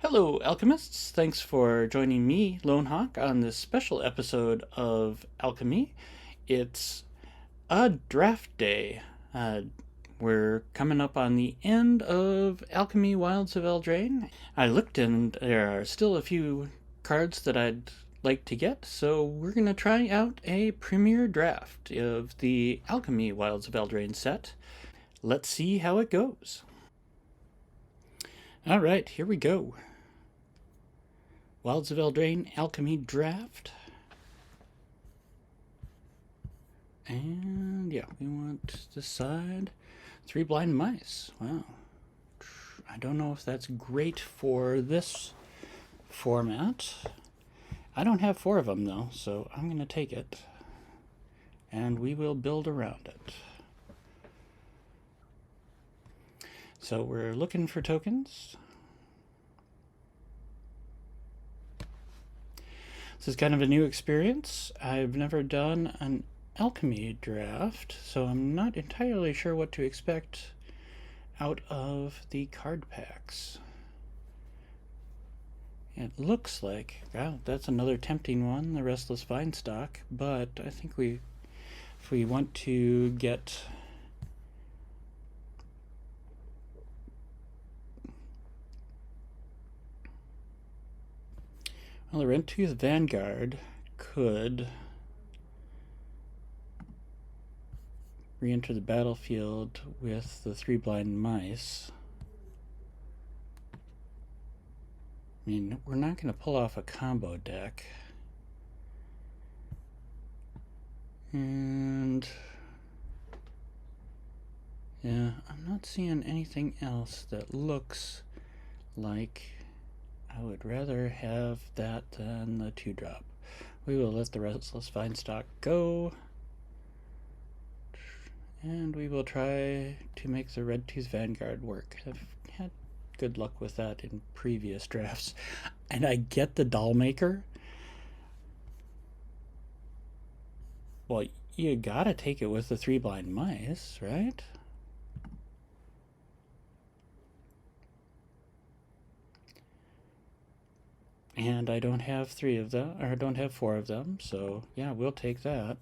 Hello, alchemists. Thanks for joining me, Lone Hawk, on this special episode of Alchemy. It's a draft day. Uh, we're coming up on the end of Alchemy Wilds of Eldraine. I looked and there are still a few cards that I'd like to get, so we're going to try out a premier draft of the Alchemy Wilds of Eldraine set. Let's see how it goes. Alright, here we go. Wilds of Eldraine Alchemy Draft. And yeah, we want this side. 3 blind mice. Wow. I don't know if that's great for this format. I don't have 4 of them though, so I'm going to take it. And we will build around it. So we're looking for tokens. This is kind of a new experience. I've never done an alchemy draft, so I'm not entirely sure what to expect out of the card packs. It looks like, wow, that's another tempting one, the Restless Vinestock, but I think if we want to get well, the Redtooth Vanguard could re-enter the battlefield with the 3 blind mice. I mean, we're not going to pull off a combo deck. And yeah, I'm not seeing anything else that looks like I would rather have that than the 2-drop. We will let the Restless Vinestock go. And we will try to make the Redtooth Vanguard work. I've had good luck with that in previous drafts. And I get the doll maker. Well, you gotta take it with the 3 blind mice, right? And I don't have 3 of them, or I don't have 4 of them, so yeah, we'll take that.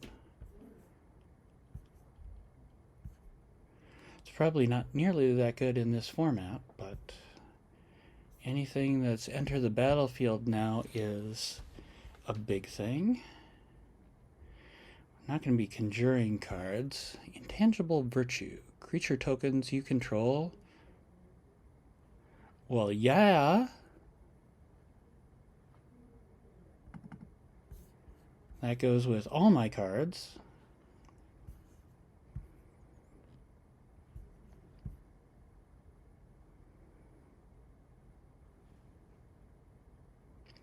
It's probably not nearly that good in this format, but anything that's enter the battlefield now is a big thing. We're not going to be conjuring cards. Intangible Virtue. Creature tokens you control. Well, yeah. That goes with all my cards.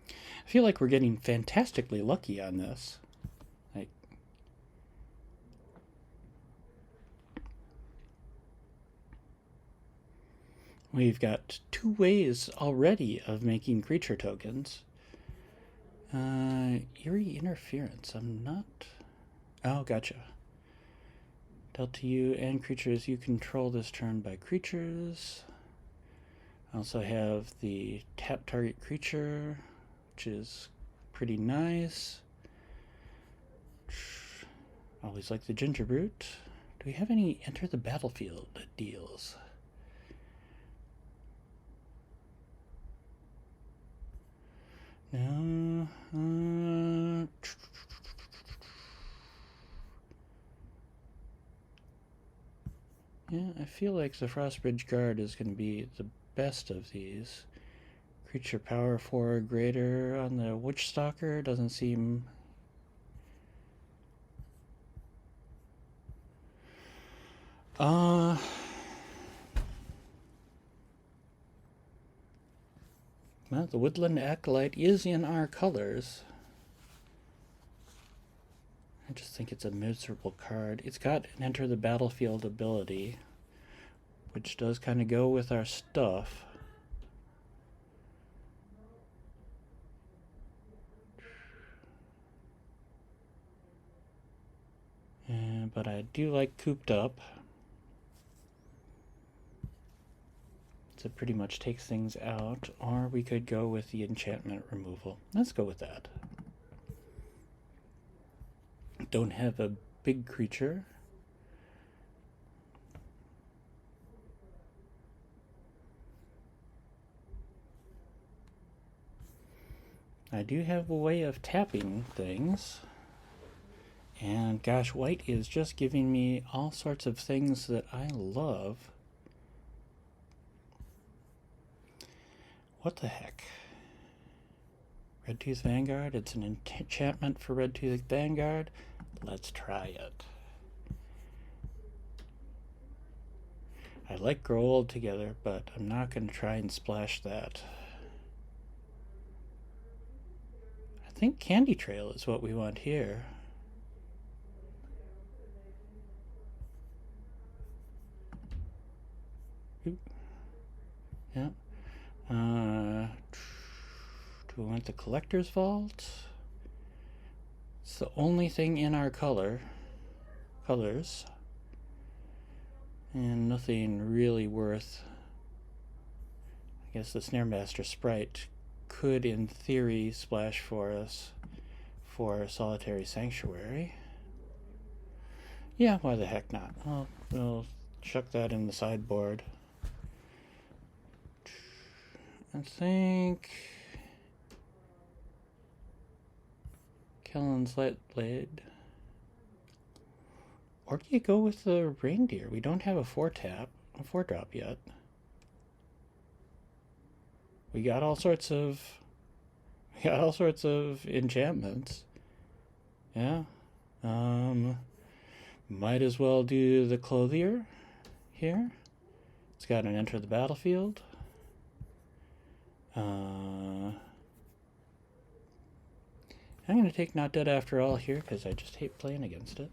I feel like we're getting fantastically lucky on this. We've got 2 ways already of making creature tokens. Eerie Interference. I'm not... Oh, gotcha. Dealt to you and creatures you control this turn by creatures. I also have the tap target creature, which is pretty nice. Always like the Ginger Brute. Do we have any enter the battlefield deals? No. Yeah, I feel like the Frostbridge Guard is going to be the best of these. Creature power 4 or greater on the Witchstalker doesn't seem... Well, the Woodland Acolyte is in our colors. I just think it's a miserable card. It's got an enter the battlefield ability, which does kind of go with our stuff. But I do like Cooped Up. It pretty much takes things out, or we could go with the enchantment removal. Let's go with that. Don't have a big creature. I do have a way of tapping things. And gosh, white is just giving me all sorts of things that I love. What the heck? Redtooth Vanguard, it's an enchantment for Redtooth Vanguard. Let's try it. I like Grow Old together, but I'm not going to try and splash that. I think Candy Trail is what we want here. Yeah. Do we want the Collector's Vault? It's the only thing in our colors. And nothing really worth. I guess the Snaremaster Sprite could, in theory, splash for us for Solitary Sanctuary. Yeah, why the heck not? Well, we'll chuck that in the sideboard. I think Kellen's Blade. Or do you go with the Reindeer? We don't have a 4-drop yet. We got all sorts of enchantments. Yeah. Might as well do the Clothier here. It's got an Enter the Battlefield. I'm going to take Not Dead After All here because I just hate playing against it.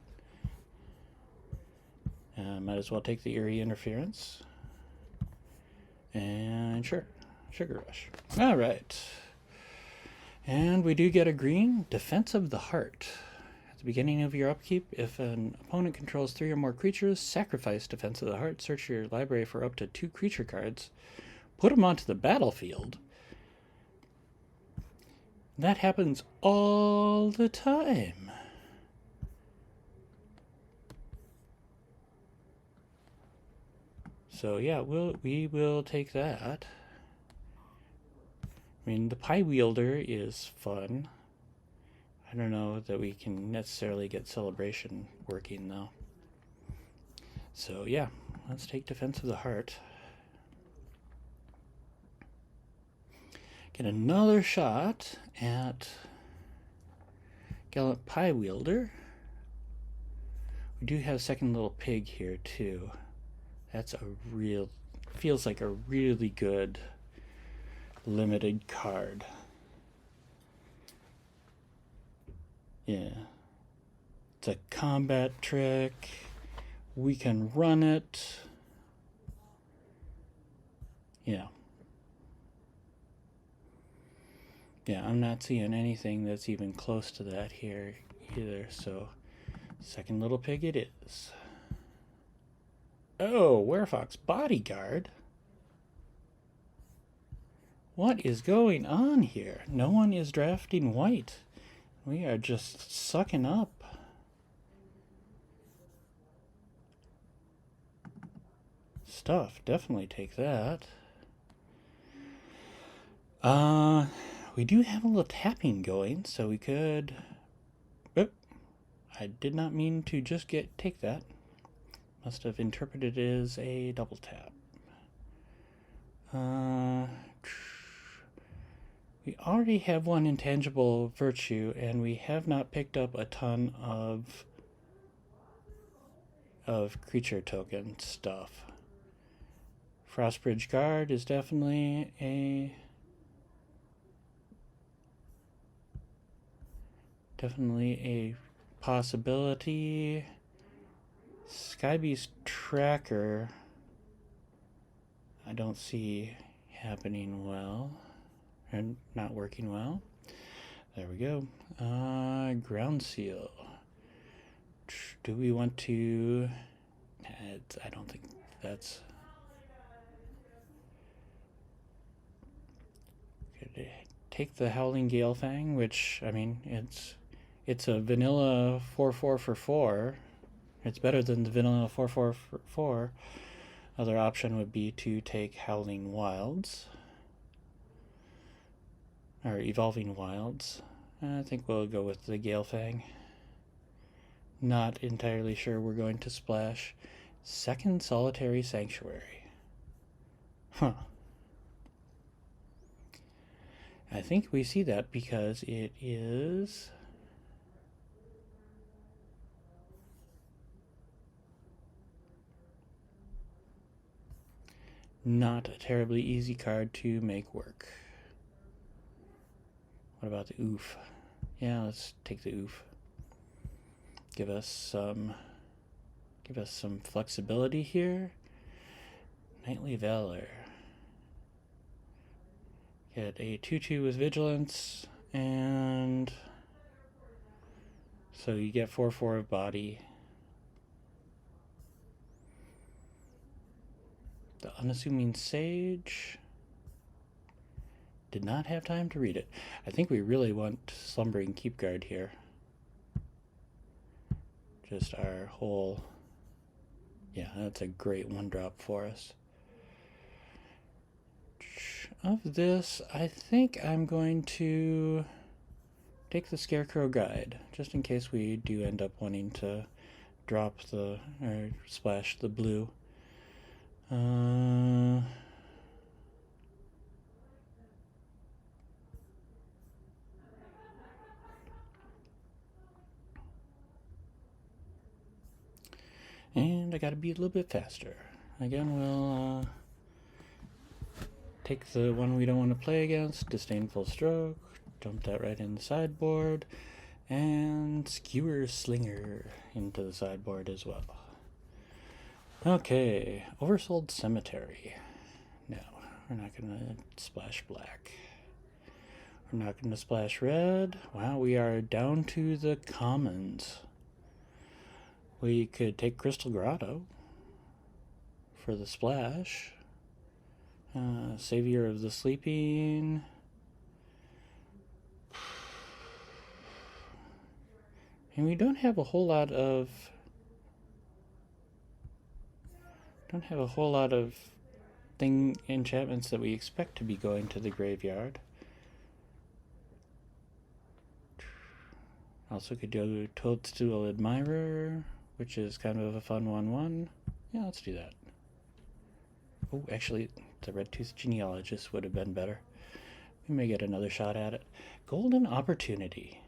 Might as well take the Eerie Interference. And sure, Sugar Rush. All right. And we do get a green, Defense of the Heart. At the beginning of your upkeep, if an opponent controls 3 or more creatures, sacrifice Defense of the Heart, search your library for up to 2 creature cards, put them onto the battlefield. That happens all the time. So yeah, we will take that. I mean, the Pie Wielder is fun. I don't know that we can necessarily get Celebration working though. So yeah, let's take Defense of the Heart. Get another shot at Gallant Pie Wielder. We do have Second Little Pig here too. That's feels like a really good limited card. Yeah. It's a combat trick. We can run it. Yeah. Yeah, I'm not seeing anything that's even close to that here either, so Second Little Pig it is. Oh, Werefox Bodyguard? What is going on here? No one is drafting white. We are just sucking up. Stuff, definitely take that. We do have a little tapping going, so we could... Oh, I did not mean to just take that. Must have interpreted it as a double tap. We already have one Intangible Virtue, and we have not picked up a ton of creature token stuff. Frostbridge Guard is definitely a possibility. Skybeast Tracker I don't see happening well, and not working well. There we go. Ground Seal. Do we want to... I don't think that's... could take the Howling Galefang, which, I mean, it's a vanilla 4/4 for 4. It's better than the vanilla 4/4 for 4. Other option would be to take Howling Wilds, or Evolving Wilds. I think we'll go with the Galefang. Not entirely sure we're going to splash. Second Solitary Sanctuary. Huh. I think we see that because it is not a terribly easy card to make work. What about the Uhoh? Yeah, let's take the Uhoh. Give us some flexibility here. Knightly Valor. Get a 2/2 with Vigilance, and so you get 4/4 of body. The Unassuming Sage. Did not have time to read it. I think we really want Slumbering Keepguard here. Just our whole... Yeah, that's a great 1-drop for us. Of this, I think I'm going to take the Scarecrow Guide, just in case we do end up wanting to drop the, or splash the blue. And I gotta be a little bit faster. Again, we'll take the one we don't want to play against, Disdainful Stroke, dump that right in the sideboard, and Skewer Slinger into the sideboard as well. Okay, Oversold Cemetery. No, we're not gonna splash black. We're not gonna splash red. Wow, we are down to the commons. We could take Crystal Grotto for the splash. Savior of the Sleeping. And we don't have a whole lot of enchantments that we expect to be going to the graveyard. Also could do Toadstool Admirer, which is kind of a fun 1/1. Yeah, let's do that. Oh, actually, the Red-Toothed Genealogist would have been better. We may get another shot at it. Golden Opportunity.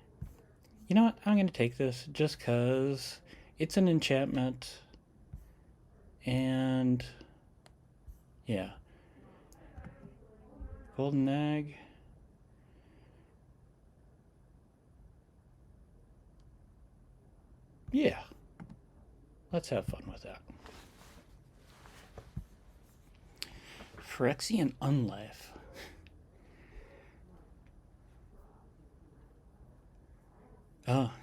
You know what? I'm going to take this just because it's an enchantment. And, yeah. Golden Egg. Yeah. Let's have fun with that. Phyrexian Unlife. Oh.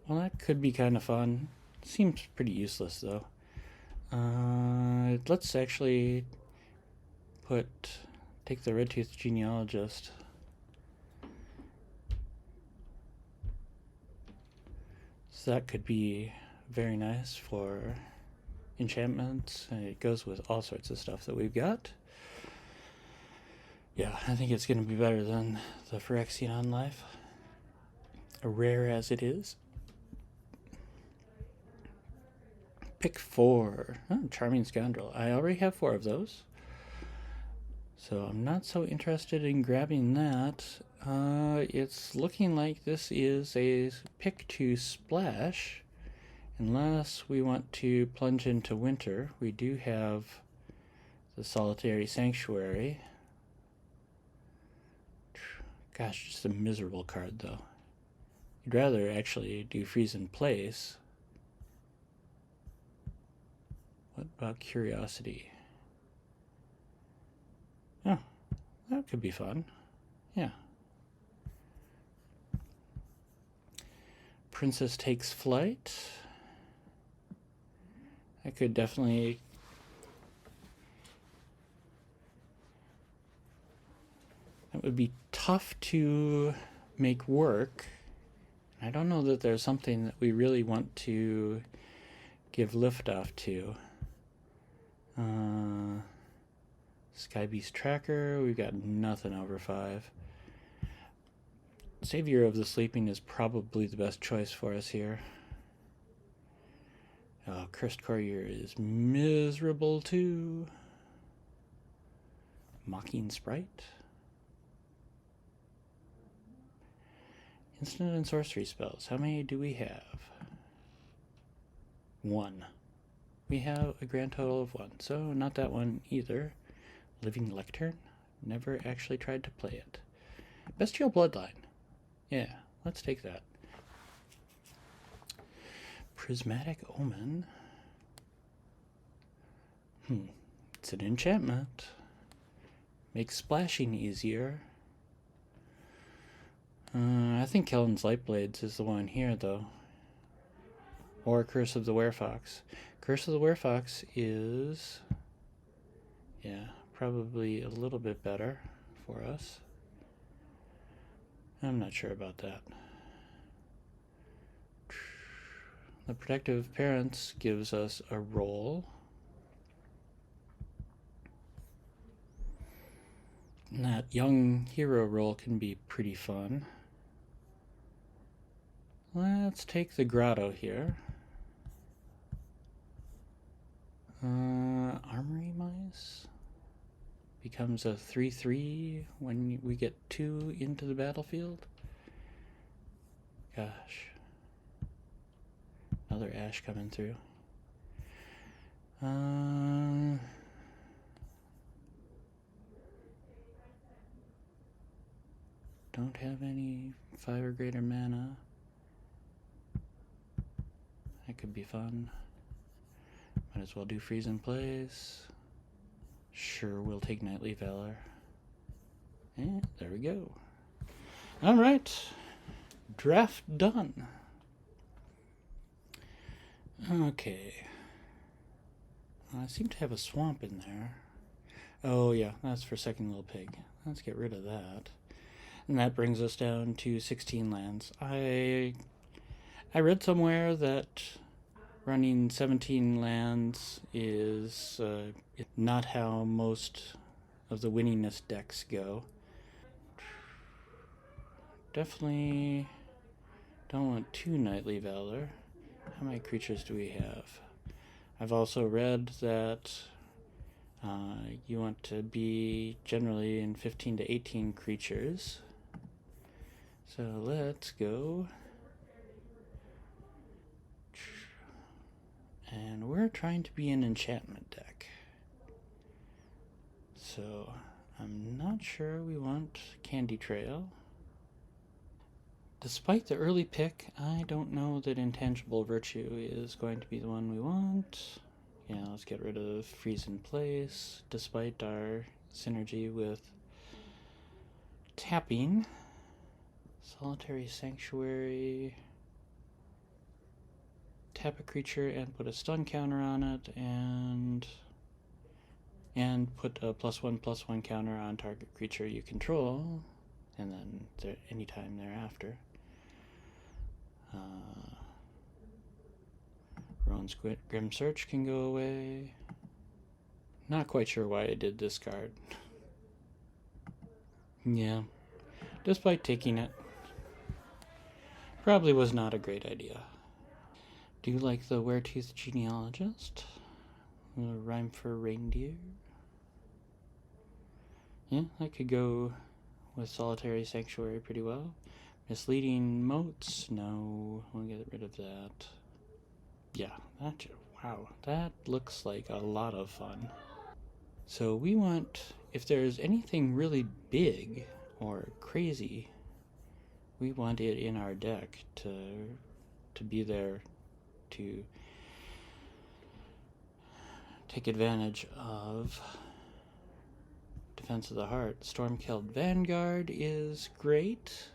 Well, that could be kind of fun. Seems pretty useless, though. Let's actually take the Red-Toothed Genealogist. So that could be very nice for enchantments, and it goes with all sorts of stuff that we've got. Yeah, I think it's going to be better than the Phyrexian Unlife, rare as it is. Pick 4. Oh, Charming Scoundrel. I already have 4 of those, so I'm not so interested in grabbing that. It's looking like this is a pick to splash, unless we want to plunge into winter. We do have the Solitary Sanctuary. Gosh, just a miserable card, though. You'd rather actually do Freeze in Place. What about Curiosity? Oh, that could be fun. Yeah. Princess Takes Flight. I could definitely... It would be tough to make work. I don't know that there's something that we really want to give liftoff to. Skybeast Tracker, we've got nothing over 5. Savior of the Sleeping is probably the best choice for us here. Cursed Courier is miserable too. Mocking Sprite. Instant and sorcery spells. How many do we have? 1. We have a grand total of 1, so not that one either. Living Lectern. Never actually tried to play it. Bestial Bloodline. Yeah, let's take that. Prismatic Omen. It's an enchantment. Makes splashing easier. I think Kellen's Lightblades is the one here, though. Or Curse of the Werefox. Curse of the Werefox is, yeah, probably a little bit better for us. I'm not sure about that. The Protective Parents gives us a roll. And that young hero roll can be pretty fun. Let's take the Grotto here. Armory Mice becomes a 3/3 when we get 2 into the battlefield. Gosh. Another Ash coming through. Don't have any 5 or greater mana. That could be fun. Might as well do Freeze in Place. Sure, we'll take Knightly Valor. And there we go. Alright. Draft done. Okay. I seem to have a swamp in there. Oh yeah, that's for Second Little Pig. Let's get rid of that. And that brings us down to 16 lands. I read somewhere that running 17 lands is not how most of the winningest decks go. Definitely don't want 2 Knightly Valor. How many creatures do we have? I've also read that you want to be generally in 15 to 18 creatures. So let's go. And we're trying to be an enchantment deck. So I'm not sure we want Candy Trail. Despite the early pick, I don't know that Intangible Virtue is going to be the one we want. Yeah, let's get rid of Freeze in Place, despite our synergy with tapping. Solitary Sanctuary. Tap a creature and put a stun counter on it, and put a +1/+1 counter on target creature you control, and then anytime thereafter. Rowan's Grim Search can go away. Not quite sure why I did this card. Yeah, despite taking it, probably was not a great idea. Do you like the Weretooth Genealogist? A rhyme for reindeer? Yeah, that could go with Solitary Sanctuary pretty well. Misleading Moats? No, we'll get rid of that. Yeah, wow, that looks like a lot of fun. So we want, if there's anything really big or crazy, we want it in our deck to be there to take advantage of Defense of the Heart. Stormkilled Vanguard is great,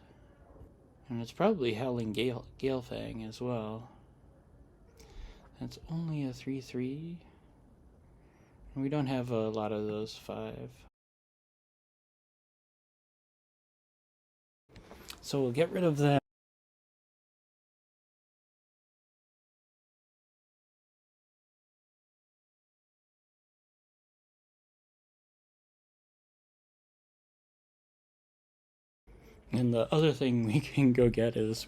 and it's probably Howling Galefang as well. That's only a 3/3. We don't have a lot of those 5. So we'll get rid of that. And the other thing we can go get is,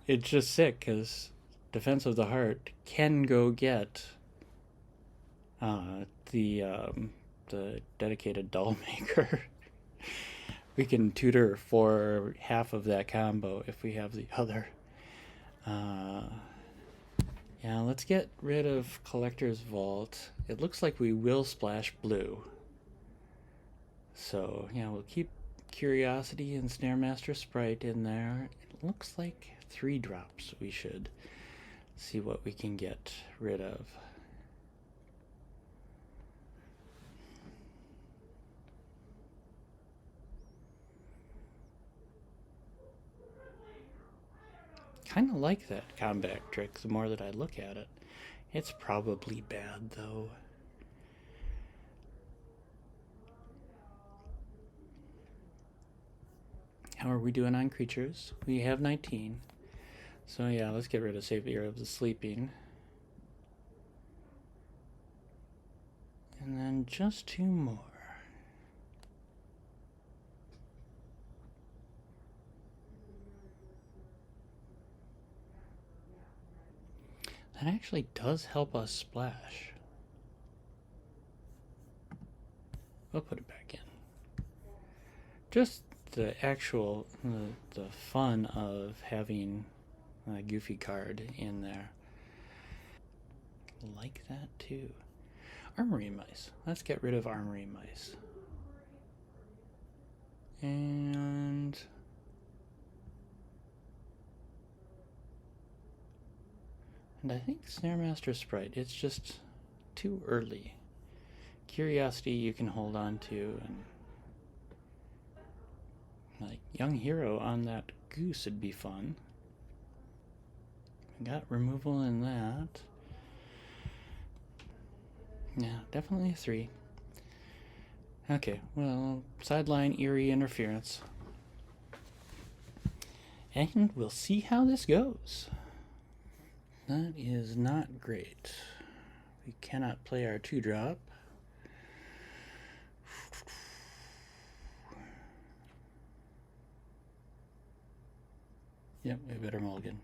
it's just sick because Defense of the Heart can go get the dedicated doll maker. We can tutor for half of that combo if we have the other. Yeah, let's get rid of Collector's Vault. It looks like we will splash blue. So, yeah, we'll keep Curiosity and Snaremaster Sprite in there. It looks like 3 drops we should see what we can get rid of. Kind of like that combat trick the more that I look at it. It's probably bad though. How are we doing on creatures? We have 19. So yeah, let's get rid of Savior of the Sleeping. And then just 2 more. That actually does help us splash. We'll put it back in. Just the actual, the fun of having a goofy card in there. Like that too. Armory Mice. Let's get rid of Armory Mice. And I think Snaremaster Sprite, it's just too early. Curiosity you can hold on to, and like Young Hero on that goose would be fun. We got removal in that. Yeah, definitely a 3. Okay, well, sideline Eerie Interference. And we'll see how this goes. That is not great. We cannot play our 2-drop. Yep, we better mulligan.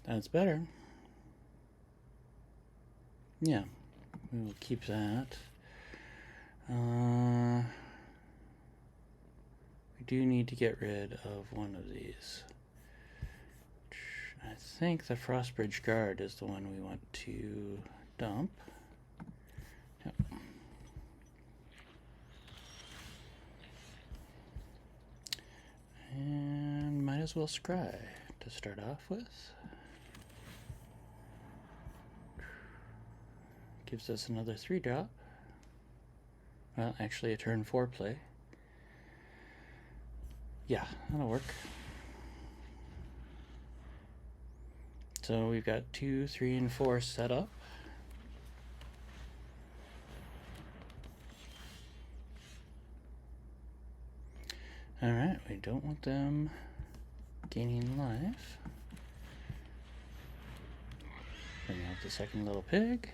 That's better. Yeah, we will keep that. We do need to get rid of one of these. I think the Frostbridge Guard is the one we want to dump. Yep. And might as well scry to start off with. Gives us another 3-drop. Well, actually a turn 4 play. Yeah, that'll work. So we've got 2, 3, and 4 set up. Alright, we don't want them gaining life. Bring out the second little pig.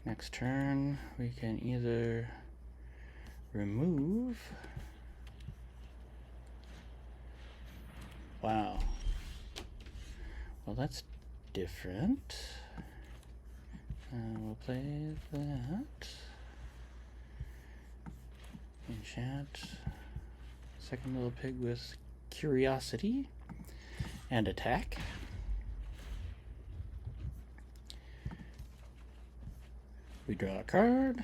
Next turn, we can either remove. Wow. Well, that's different. We'll play that. Enchant. Second little pig with Curiosity and attack. We draw a card.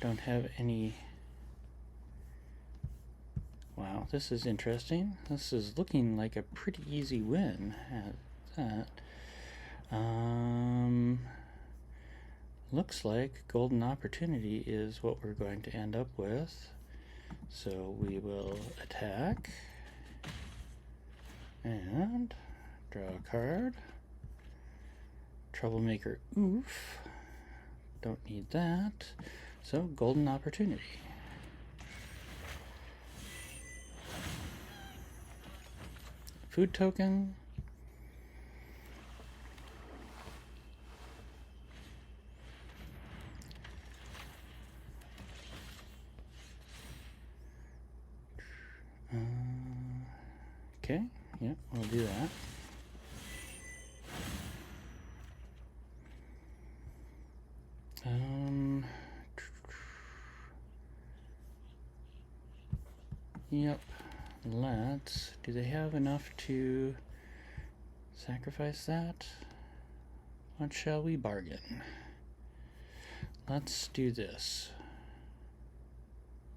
Don't have any. Wow, this is interesting. This is looking like a pretty easy win at that. Looks like Golden Opportunity is what we're going to end up with. So we will attack and draw a card. Troublemaker Oof. Don't need that. So Golden Opportunity. food token. Okay, yep, we'll do that. Yep, do they have enough to sacrifice that? What shall we bargain? Let's do this.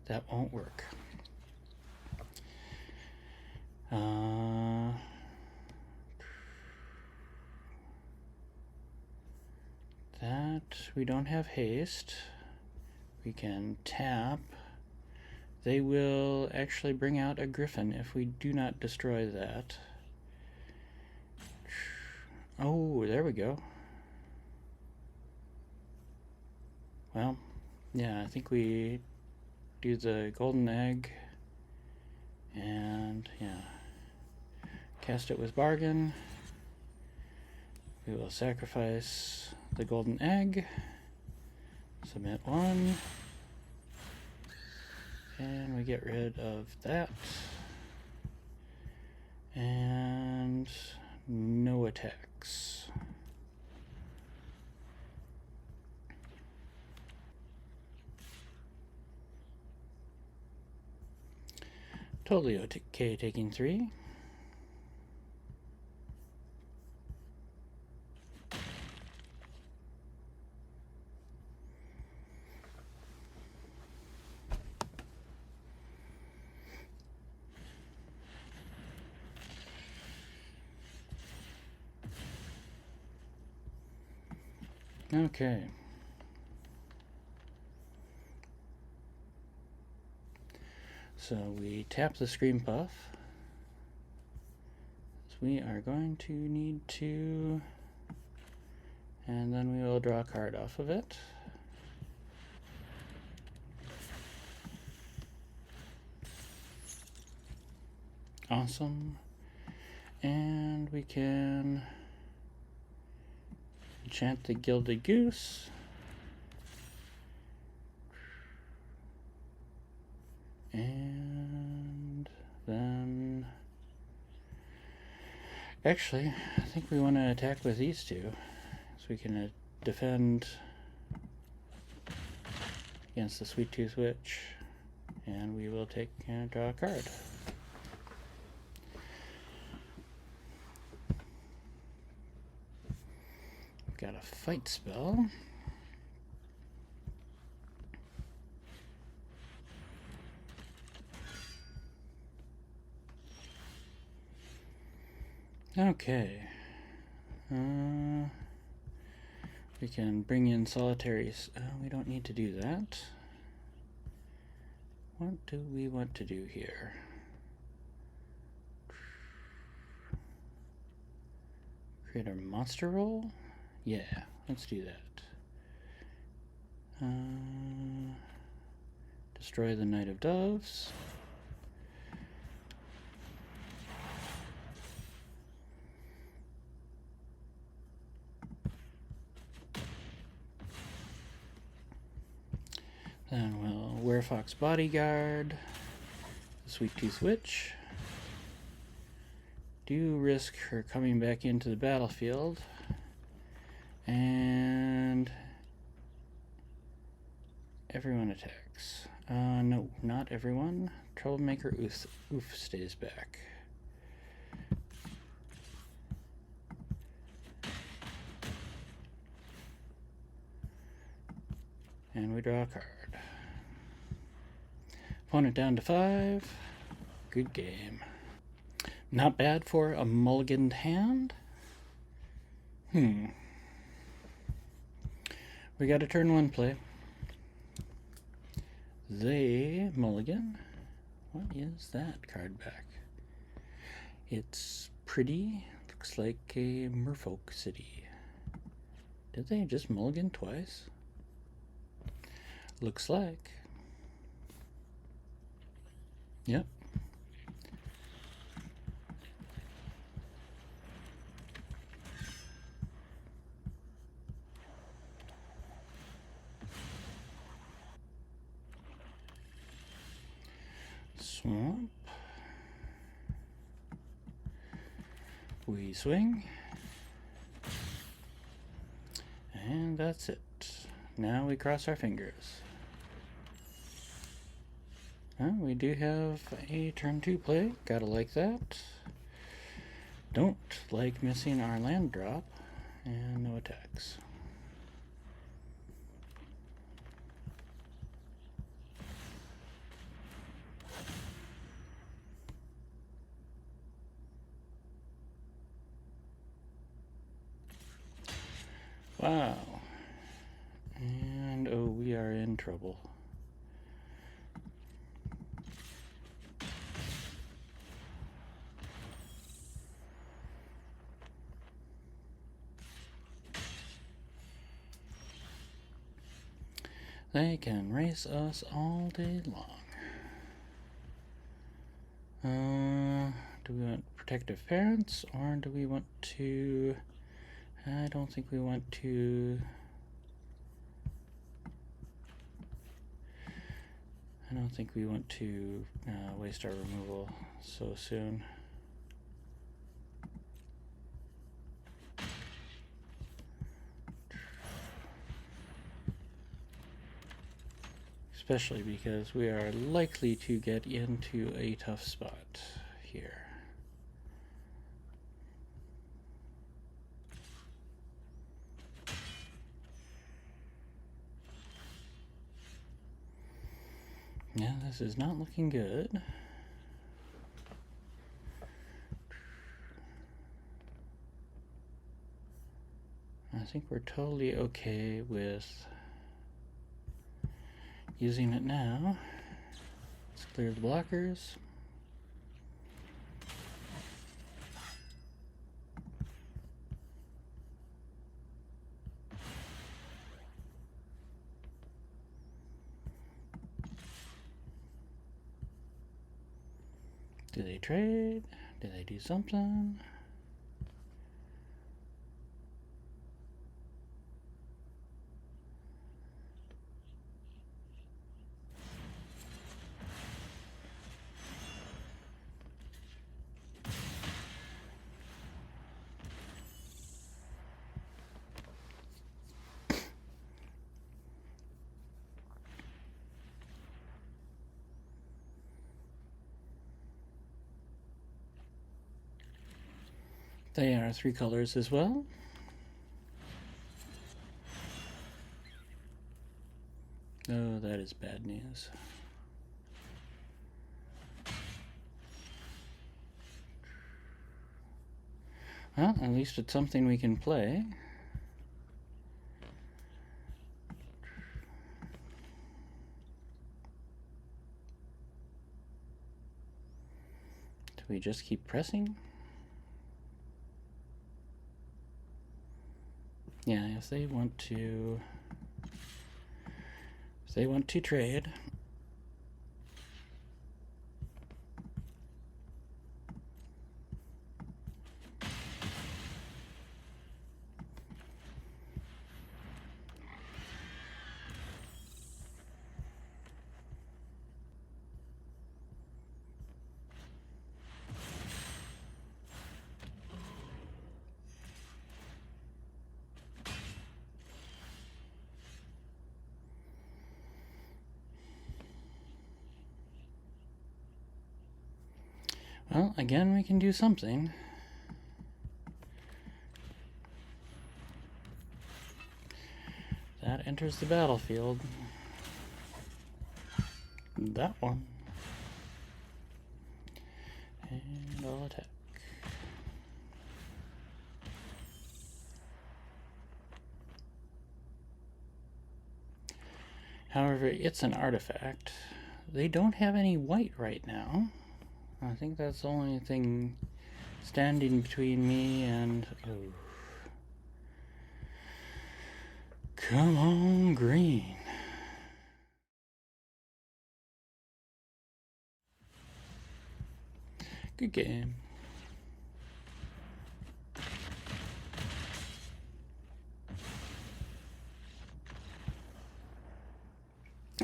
That won't work. That we don't have haste. We can tap. They will actually bring out a griffin if we do not destroy that. Oh, there we go. Well, yeah, I think we do the golden egg. And, yeah. Cast it with bargain. We will sacrifice the golden egg. Submit one. And we get rid of that. And no attacks. Totally okay taking 3. Okay. So we tap the Scream Puff. So we are going to need to, and then we will draw a card off of it. Awesome. And we can enchant the Gilded Goose. And then, actually, I think we want to attack with these two, so we can defend against the Sweet Tooth Witch, and we will take and draw a card. We've got a fight spell. Okay. We can bring in solitaries. We don't need to do that. What do we want to do here? Create a monster roll? Yeah, let's do that. Destroy the Knight of Doves. Then we'll Werefox Bodyguard, the Sweet Tooth Witch. Do risk her coming back into the battlefield. And everyone attacks. No, not everyone. Troublemaker Oof stays back. And we draw a card. Opponent down to 5. Good game. Not bad for a mulliganed hand. We got a turn 1 play. They mulligan. What is that card back? It's pretty. Looks like a merfolk city. Did they just mulligan twice? Looks like. Yep. Swamp. We swing. And that's it. Now we cross our fingers. Well, we do have a turn 2 play. Gotta like that. Don't like missing our land drop. And no attacks. Wow. And oh, we are in trouble. They can race us all day long. Do we want protective parents, or do we want to... I don't think we want to... I don't think we want to waste our removal so soon. Especially because we are likely to get into a tough spot here. Yeah, this is not looking good. I think we're totally okay with using it now. Let's clear the blockers. Do they trade? Do they do something? They are 3 colors as well. Oh, that is bad news. Well, at least it's something we can play. Do we just keep pressing? Yeah, if they want to trade. Well, again, we can do something. That enters the battlefield. That one. And I'll attack. However, it's an artifact. They don't have any white right now. I think that's the only thing standing between me and... Oh. Come on, green. Good game.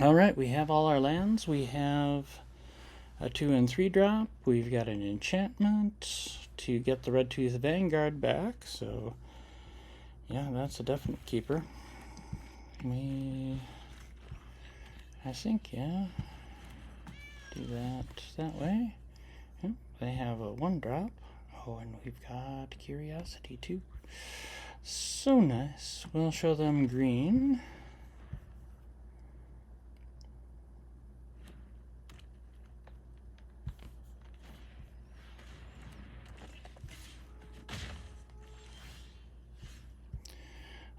All right, we have all our lands. We have a 2 and 3 drop. We've got an enchantment to get the Redtooth Vanguard back, so yeah, that's a definite keeper. I think, yeah, do that way. Yep, they have a 1 drop. Oh, and we've got Curiosity too. So nice. We'll show them green.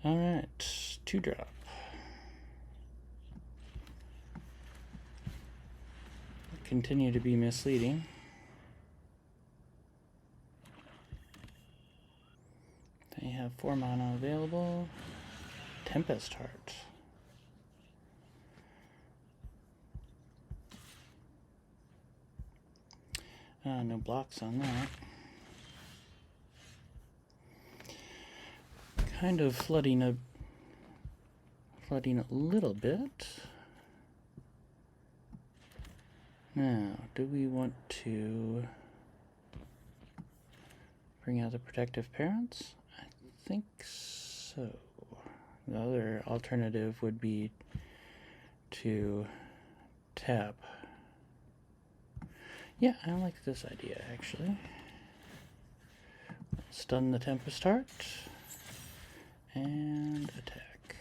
Alright, 2 drop. Continue to be misleading. They have 4 mana available. Tempest Heart. No blocks on that. Kind of flooding a little bit. Now, do we want to bring out the Protective Parents? I think so. The other alternative would be to tap. Yeah, I like this idea actually. Stun the Tempest Heart and attack.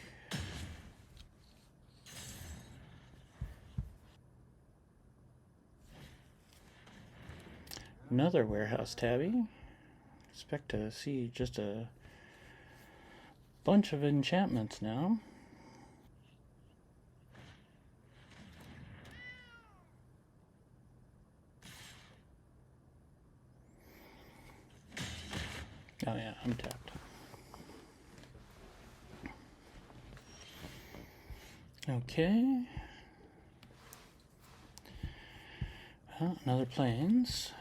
Another Warehouse Tabby. Expect to see just a bunch of enchantments now. Oh yeah, I'm tapped. Okay. Well, another Plains.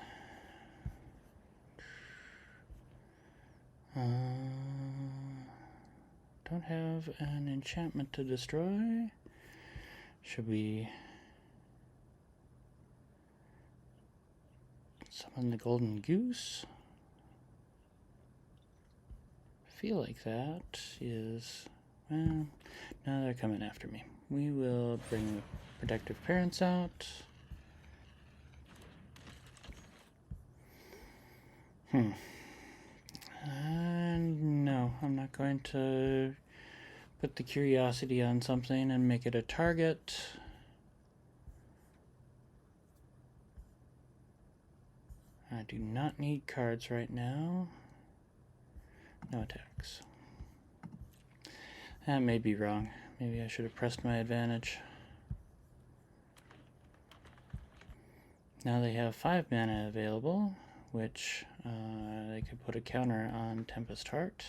Don't have an enchantment to destroy. Should we summon the Golden Goose? I feel like that is, well, now they're coming after me. We will bring the Protective Parents out. No, I'm not going to put the Curiosity on something and make it a target. I do not need cards right now. No attacks. That may be wrong. Maybe I should have pressed my advantage. Now they have 5 mana available, which they could put a counter on Tempest Heart.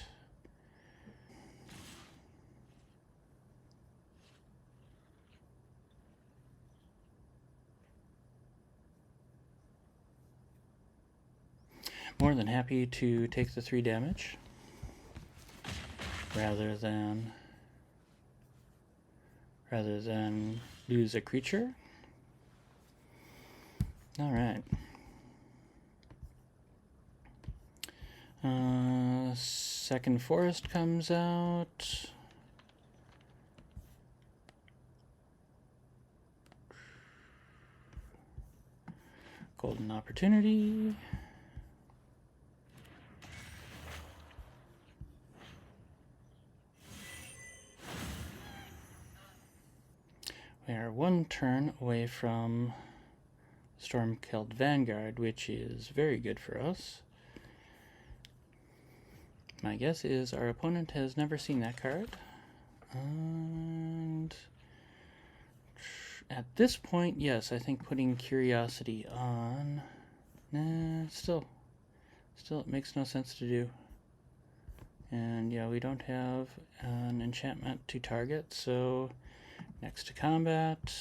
More than happy to take the 3 damage rather than lose a creature. All right. Second Forest comes out. Golden Opportunity. We are 1 turn away from Stormkeld Vanguard, which is very good for us. My guess is our opponent has never seen that card. And at this point, yes, I think putting Curiosity on... Nah, still it makes no sense to do. And yeah, we don't have an enchantment to target, so next to combat.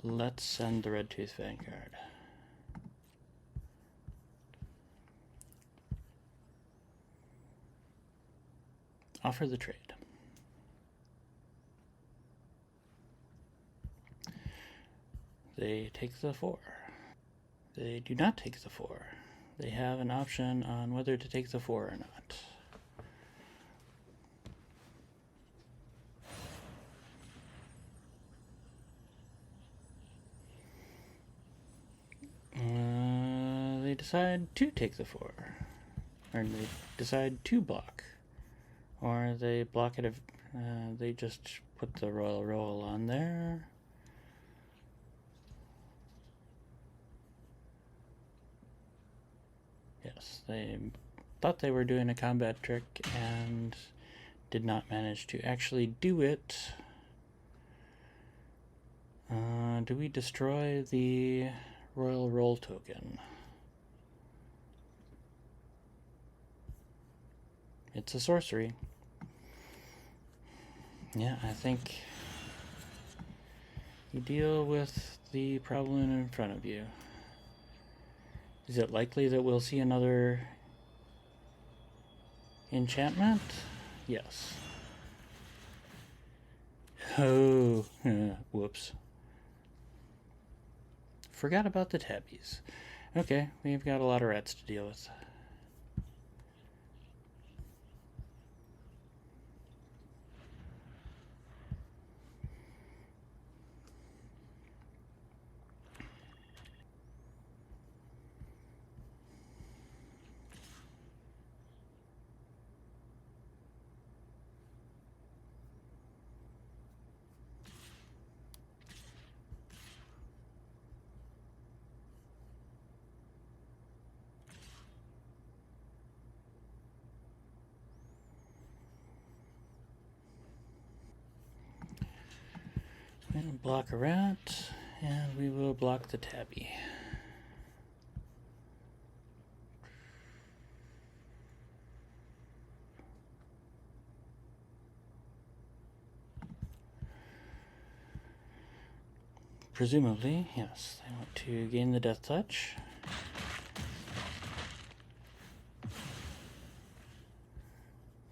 Let's send the Redtooth Vanguard. Offer the trade. they take the 4. They do not take the 4. They have an option on whether to take the 4 or not. They decide to take the 4. Or they decide to block. Or they block it if they just put the royal roll on there. Yes, they thought they were doing a combat trick and did not manage to actually do it. Do we destroy the royal roll token? It's a sorcery. Yeah, I think you deal with the problem in front of you. Is it likely that we'll see another enchantment? Yes. Oh, whoops. Forgot about the tabbies. Okay, we've got a lot of rats to deal with. We'll block a rat, and we will block the tabby. Presumably, yes, they want to gain the death touch.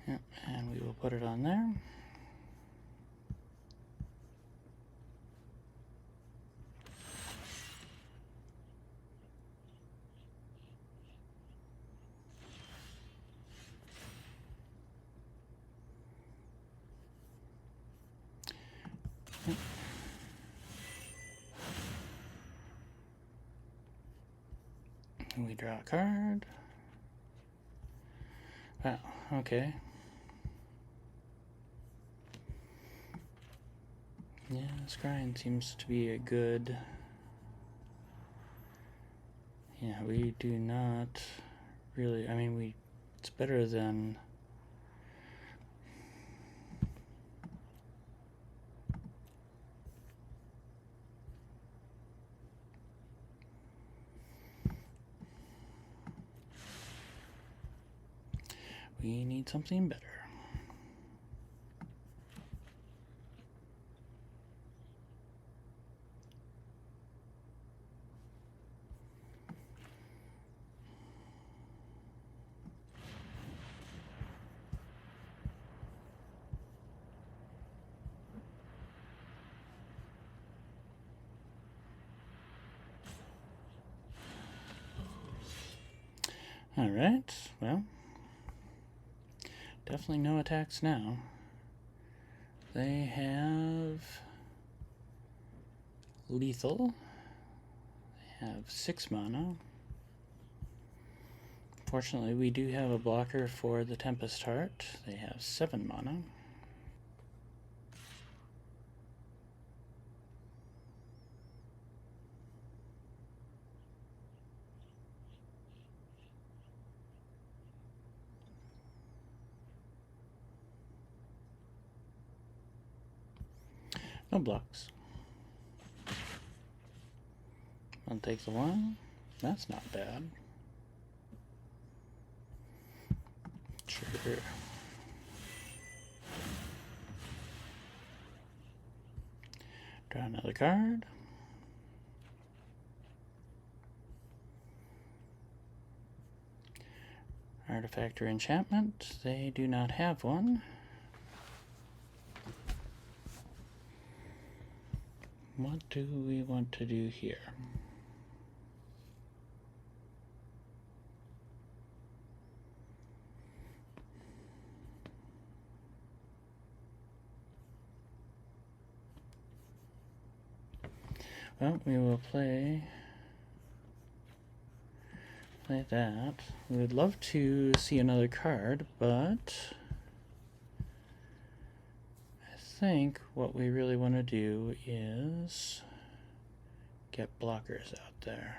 Yep, and we will put it on there. We draw a card. Wow, okay. Yeah, scrying seems to be a good... Yeah, we do not really... I mean, it's better than... We need something better. All right, well, definitely no attacks now. They have lethal. They have 6 mana. Fortunately, we do have a blocker for the Tempest Heart. They have 7 mana. No blocks. One takes a 1. That's not bad. Sure. Draw another card. Artifact or enchantment. They do not have one. What do we want to do here? Well, we will play that. We would love to see another card, but I think what we really want to do is get blockers out there.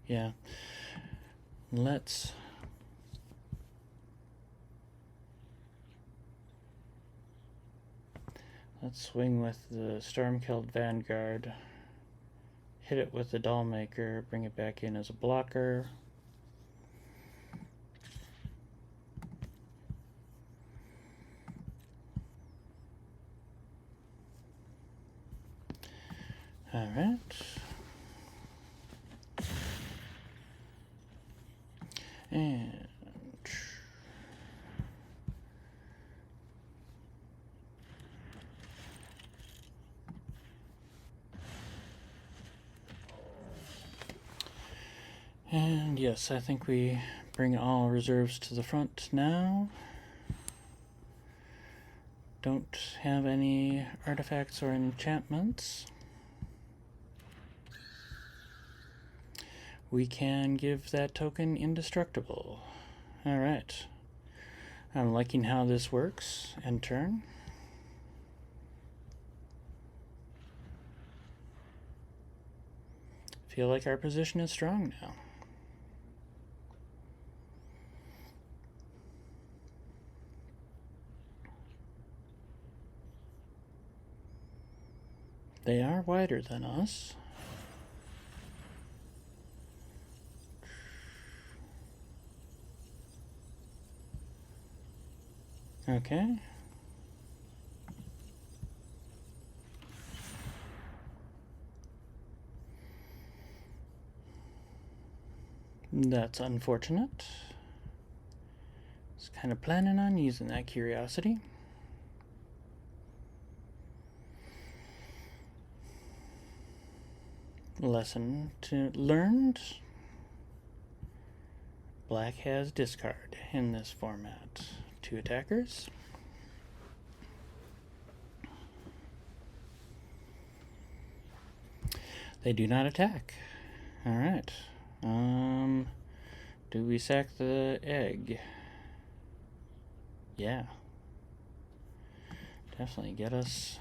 Yeah. Let's swing with the Stormkeld Vanguard, hit it with the Dollmaker, bring it back in as a blocker. All right. And yes, I think we bring all reserves to the front now. Don't have any artifacts or enchantments. We can give that token indestructible. Alright. I'm liking how this works. End turn. Feel like our position is strong now. They are wider than us. Okay. That's unfortunate. I was kind of planning on using that curiosity. Lesson learned. Black has discard in this format. 2 attackers. They do not attack. Alright. Do we sack the egg? Yeah. Definitely get us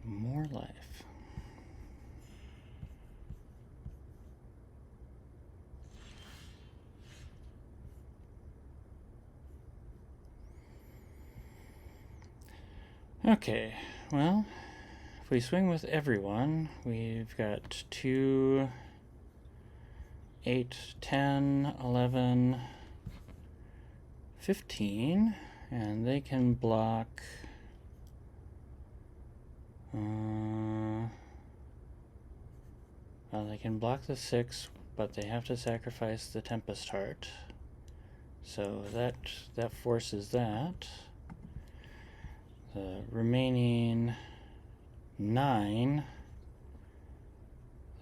more life. Okay, well, if we swing with everyone, we've got 2, 8, 10, 11, 15, and they can block well, they can block the 6, but they have to sacrifice the Tempest Heart. So that forces that. The remaining 9,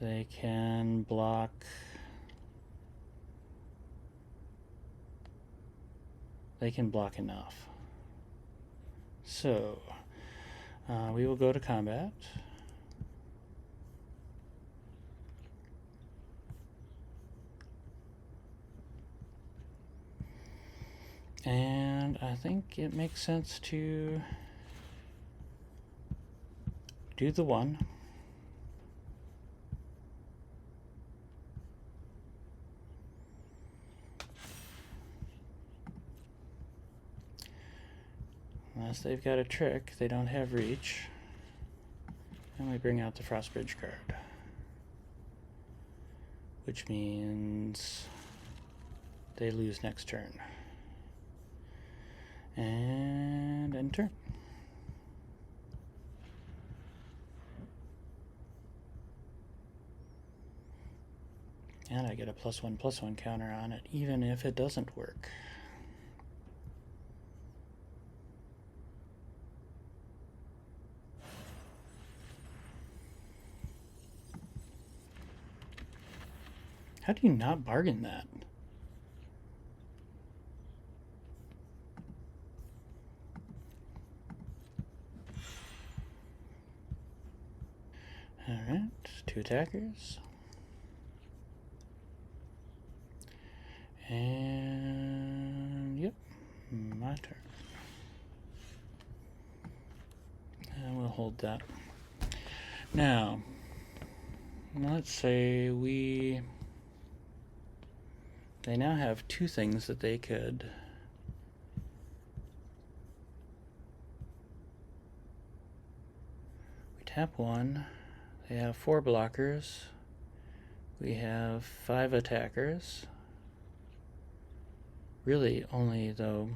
they can block enough. So we will go to combat. And I think it makes sense to do the 1. Unless they've got a trick, they don't have reach. And we bring out the Frostbridge card. Which means they lose next turn. And end turn. And I get a +1/+1 counter on it, even if it doesn't work. How do you not bargain that? Alright, 2 attackers. And yep, my turn. And we'll hold that. Now, let's say they now have 2 things that they could we tap 1. They have 4 blockers. We have 5 attackers. Really only, though,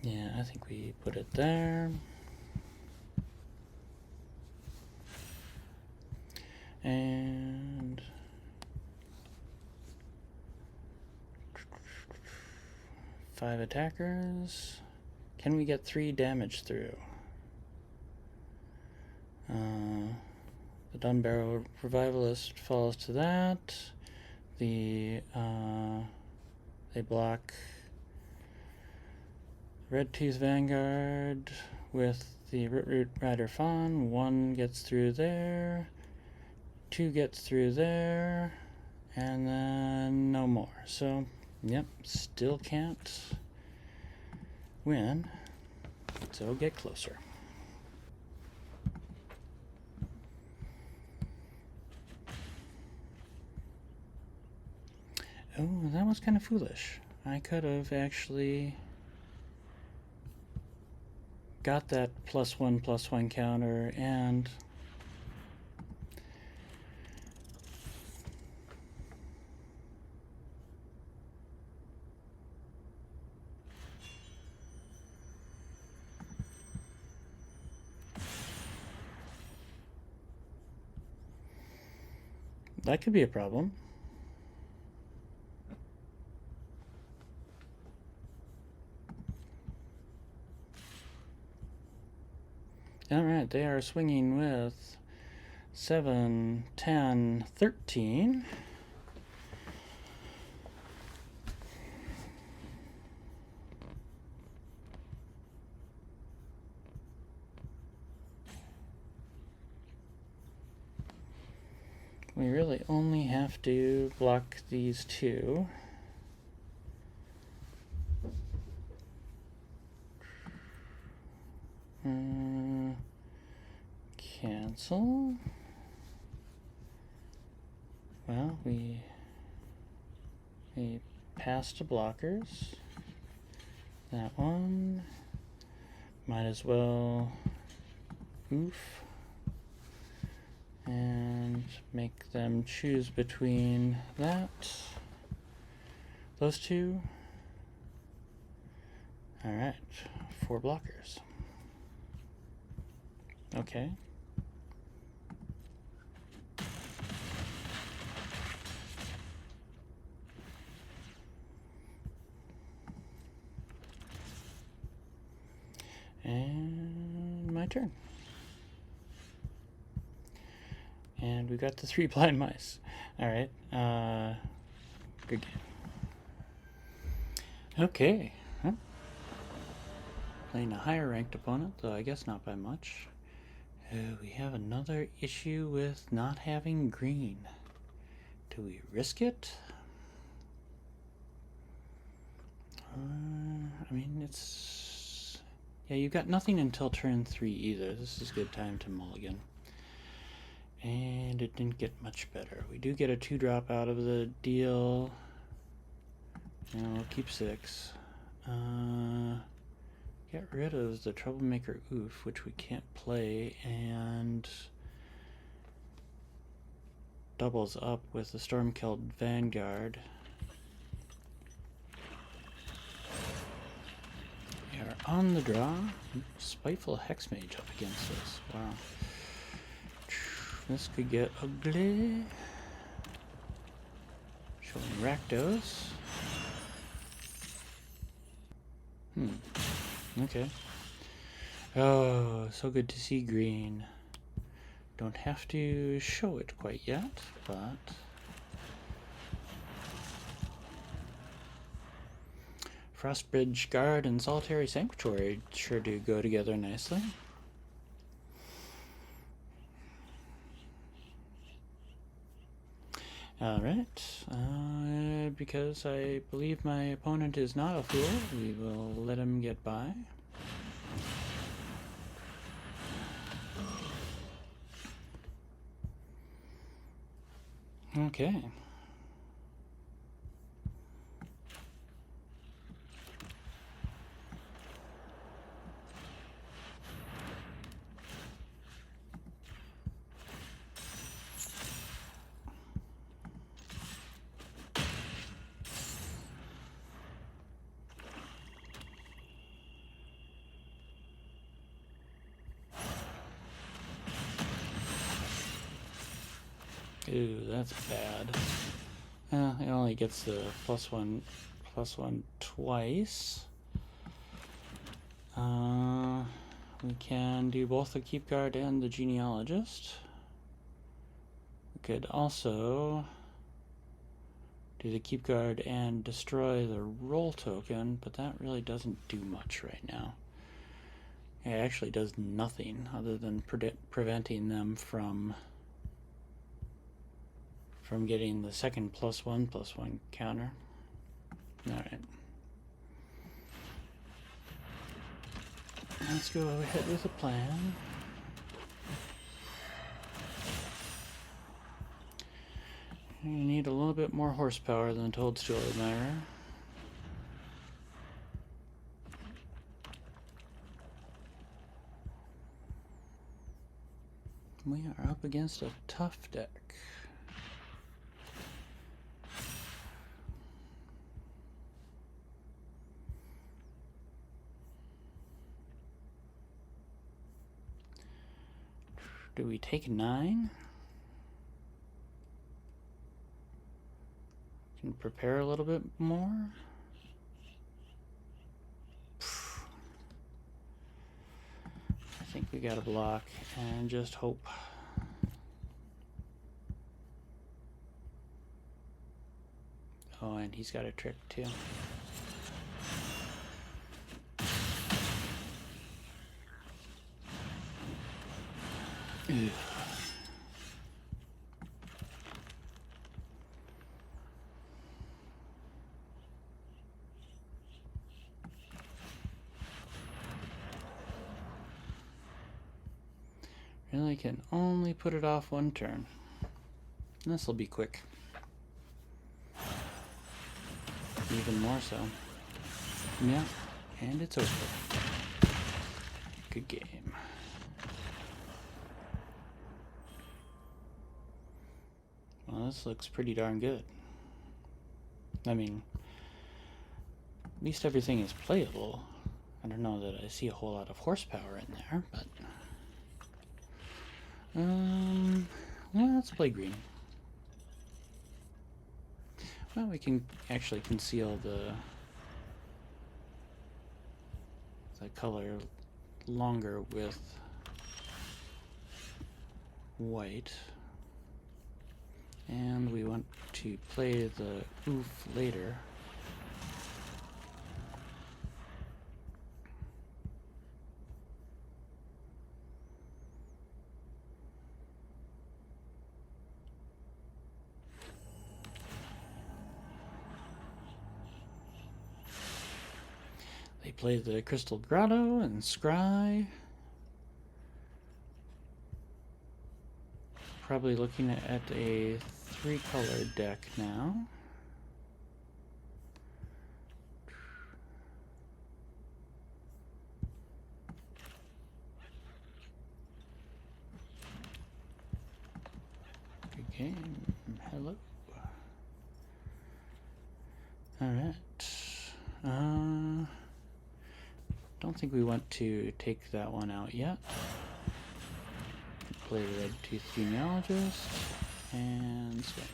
yeah, I think we put it there. And 5 attackers. Can we get 3 damage through? The Dunbarrow Revivalist falls to that. They block Red Tooth Vanguard with the Root Rider Fawn. 1 gets through there. 2 gets through there. And then no more. So, yep, still can't win. So get closer. Oh, that was kind of foolish. I could have actually got that +1/+1 counter and that could be a problem. Alright, they are swinging with 7, 10, 13. We really only have to block these 2. Cancel. Well, we passed to blockers. That one. Might as well oof. And make them choose between those 2. Alright, 4 blockers. Okay. And my turn. And we got the 3 blind mice. Alright, good game. Okay. Playing a higher ranked opponent, though I guess not by much. We have another issue with not having green. Do we risk it? I mean, it's... yeah, you've got nothing until turn 3 either. This is a good time to mulligan. And it didn't get much better. We do get a 2-drop out of the deal. Now we'll keep 6. Get rid of the Troublemaker Oof, which we can't play, and doubles up with the Stormkeld Vanguard. We are on the draw. Spiteful Hexmage up against us. Wow. This could get ugly. Showing Rakdos. Okay. Oh, so good to see green. Don't have to show it quite yet, but... Frostbridge Guard and Solitary Sanctuary sure do go together nicely. Alright, because I believe my opponent is not a fool, we will let him get by. Okay. Ooh, that's bad. It only gets the +1 twice. We can do both the Keep Guard and the Genealogist. We could also do the Keep Guard and destroy the roll token, but that really doesn't do much right now. It actually does nothing other than preventing them from getting the second +1/+1 counter. Alright. Let's go ahead with a plan. You need a little bit more horsepower than Toadstool Admirer. We are up against a tough deck. Do we take 9? Can prepare a little bit more. I think we gotta block and just hope. Oh, and he's got a trick too. Ugh. Really can only put it off one turn. This will be quick. Even more so. Yeah, and it's over. Good game. Well, this looks pretty darn good. I mean, at least everything is playable. I don't know that I see a whole lot of horsepower in there, but... yeah, let's play green. Well, we can actually conceal the color longer with white. And we want to play the Uhoh later. They play the Crystal Grotto and Scry. Probably looking at a 3-color deck now. Good game. Hello. Alright. Don't think we want to take that one out yet. Play Red Tooth Genealogist and swing.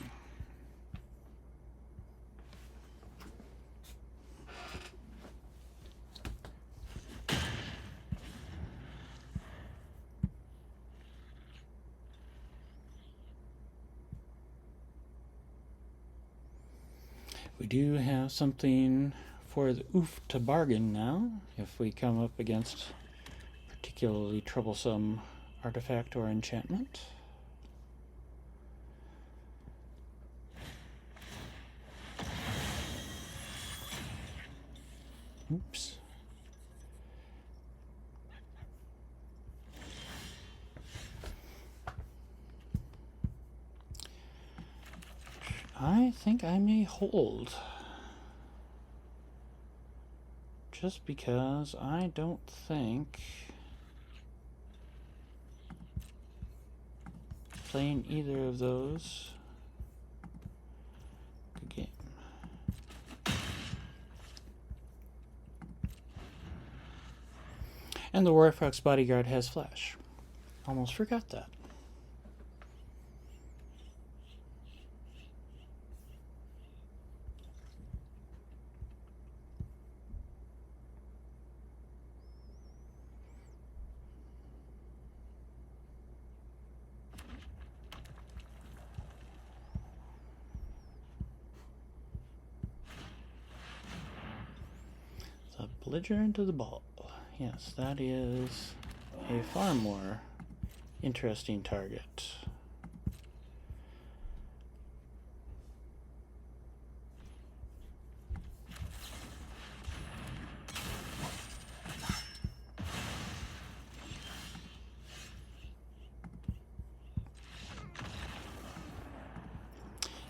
We do have something for the oof to bargain now if we come up against particularly troublesome artifact or enchantment. Oops. I think I may hold. Just because I don't think playing either of those. Good game. And the Warfox Bodyguard has flash. Almost forgot that. The belligerent to the ball. Yes, that is a far more interesting target.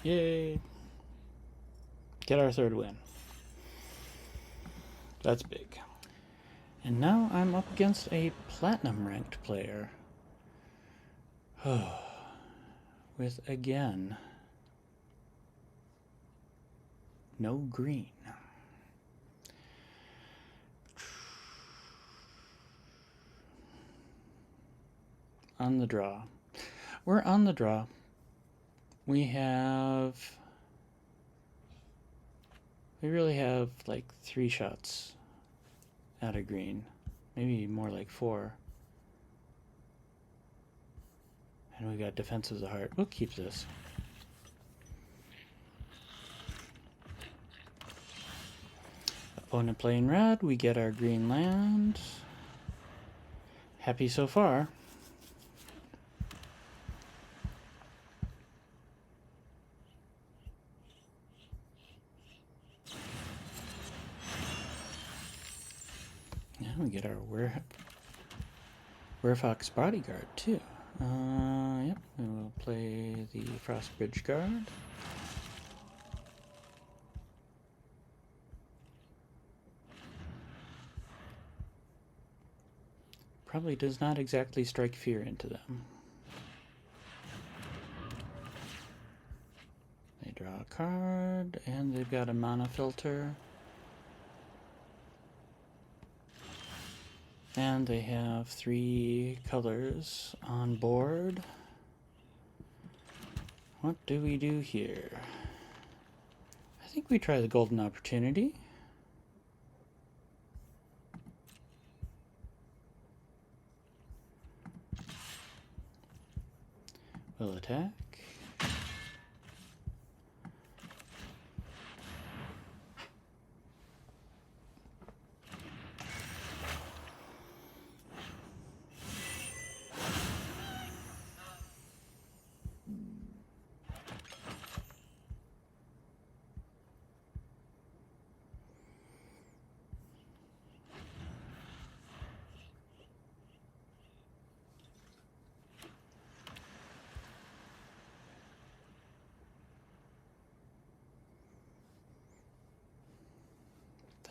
Yay! Get our third win. That's big. And now I'm up against a platinum ranked player. With, again, no green. On the draw. We're on the draw. We really have like 3 shots at a green. Maybe more like 4. And we got Defense of the Heart. We'll keep this. Opponent playing red. We get our green land. Happy so far. Now we get our Werewolf's Bodyguard too. Yep, we will play the Frostbridge Guard. Probably does not exactly strike fear into them. They draw a card, and they've got a mana filter. And they have 3 colors on board. What do we do here? I think we try the Golden Opportunity. We'll attack.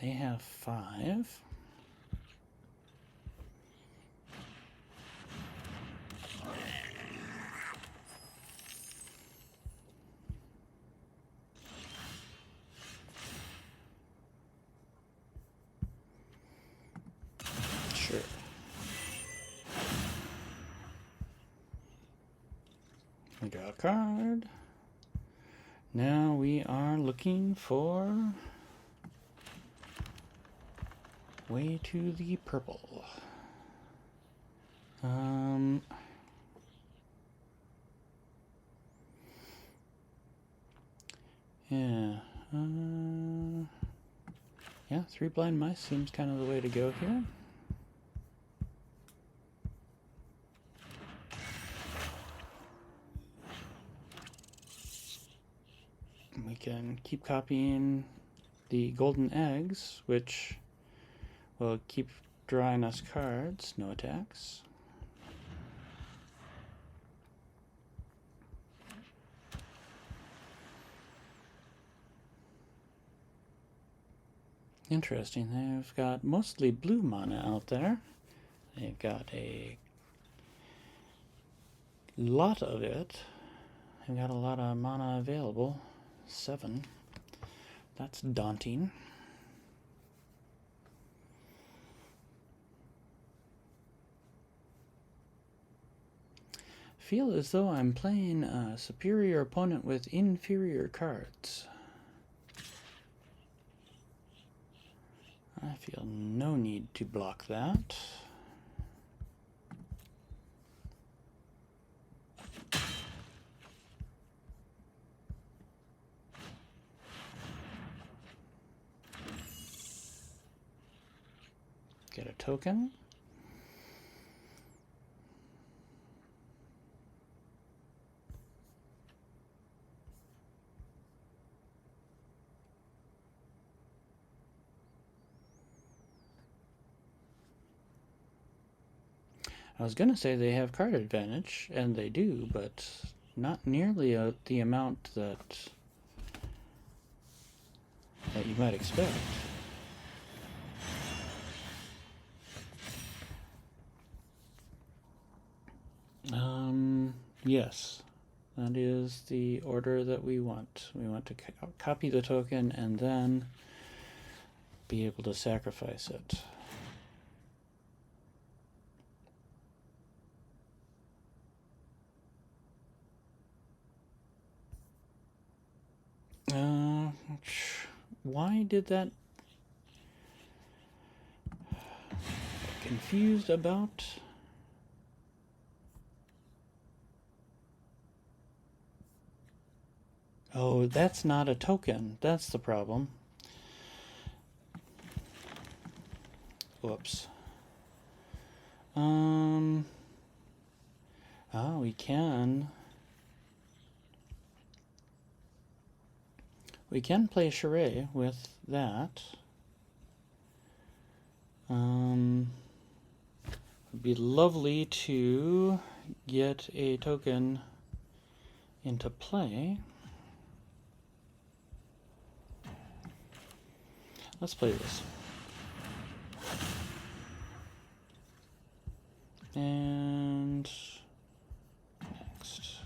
They have 5. Sure. We draw a card. Now we are looking for way to the purple. Yeah, Yeah, 3 blind mice seems kind of the way to go here. We can keep copying the golden eggs, which will keep drawing us cards. No attacks. Interesting. They've got mostly blue mana out there. They've got a lot of it. They've got a lot of mana available. 7. That's daunting. Feel as though I'm playing a superior opponent with inferior cards. I feel no need to block that. Get a token. I was going to say they have card advantage, and they do, but not nearly the amount that you might expect. Yes, that is the order that we want. We want to copy the token and then be able to sacrifice it. Why did that? Confused about? Oh, that's not a token. That's the problem. Whoops. Oh, we can. We can play charade with that. It'd be lovely to get a token into play. Let's play this. And next.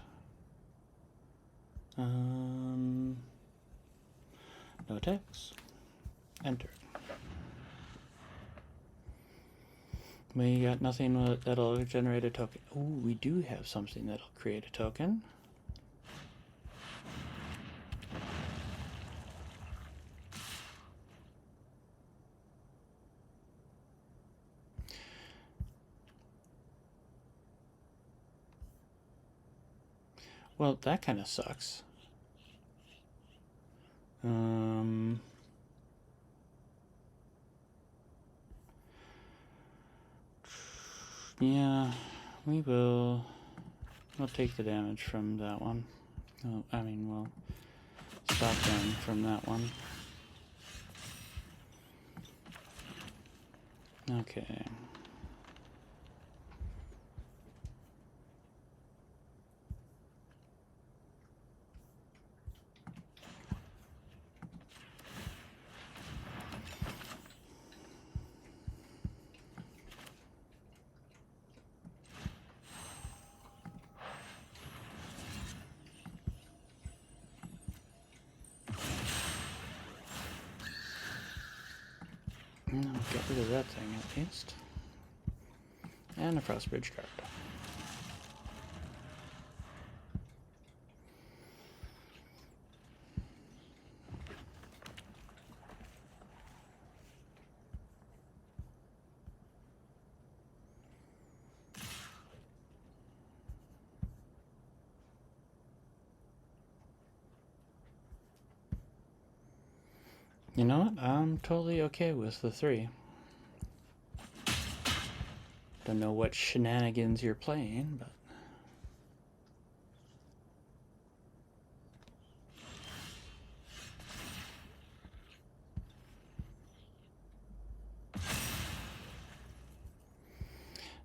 No attacks. Enter. We got nothing that'll generate a token. Oh, we do have something that'll create a token. Well, that kind of sucks. Yeah, we'll take the damage from that one. Oh, I mean, we'll stop them from that one. Okay. Get rid of that thing at least. And a Frostbridge card. You know what? I'm totally okay with the 3. Don't know what shenanigans you're playing, but...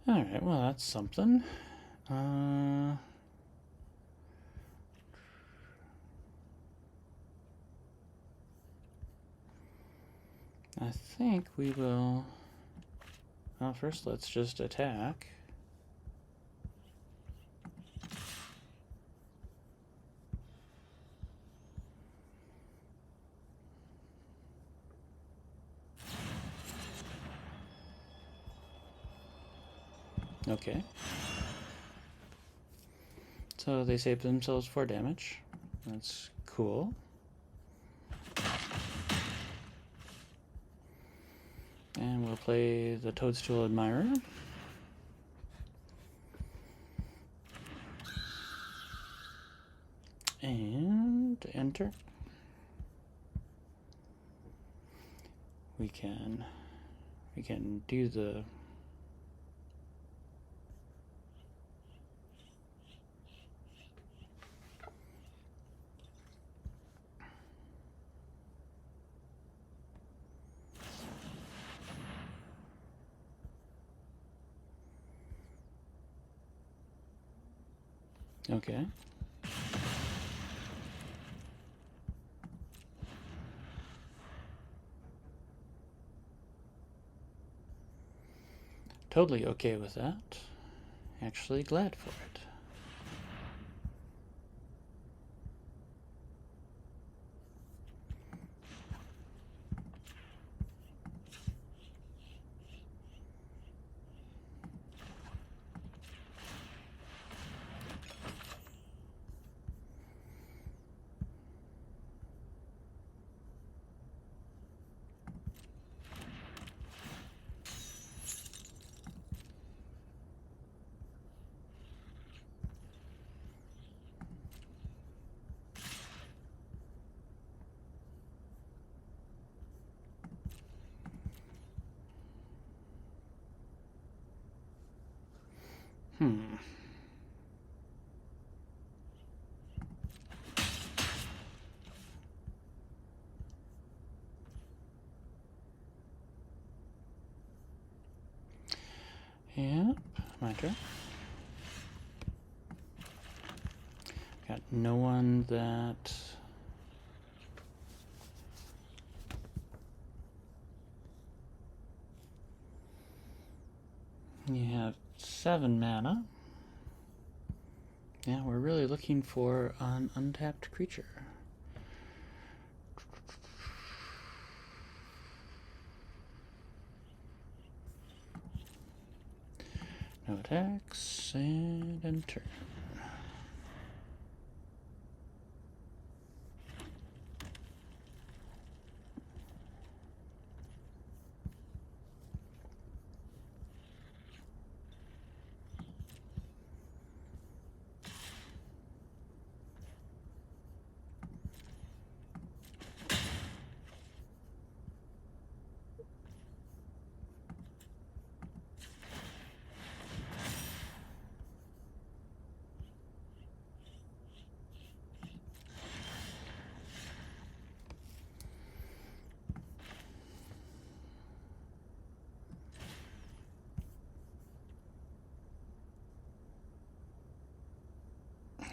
Alright, well that's something. I think we will... Well, first let's just attack. Okay. So they save themselves 4 damage. That's cool. And we'll play the Toadstool Admirer. And enter. We can do the okay. Totally okay with that. Actually glad for it. Yep, my turn. Got no one that... You have 7 mana. Yeah, we're really looking for an untapped creature. No attacks, and enter.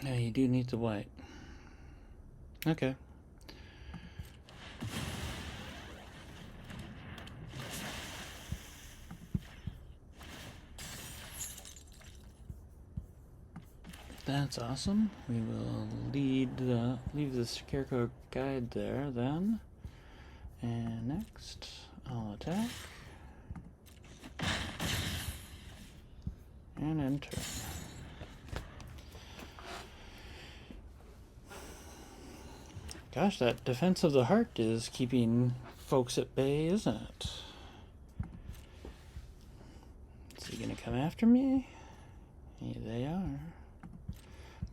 Yeah, you do need the white. Okay. That's awesome. We will leave the Scarecrow guide there then. And next, I'll attack. And enter. Gosh, that Defense of the Heart is keeping folks at bay, isn't it? Is he gonna come after me? Yeah, they are.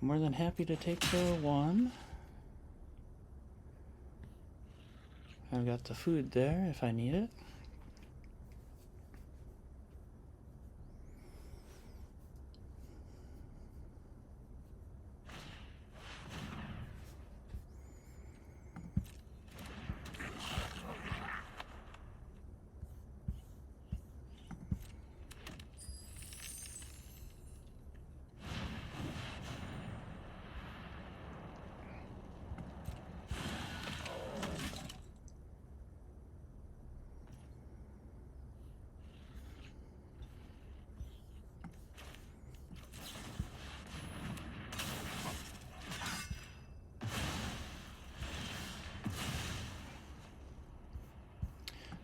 More than happy to take the 1. I've got the food there if I need it.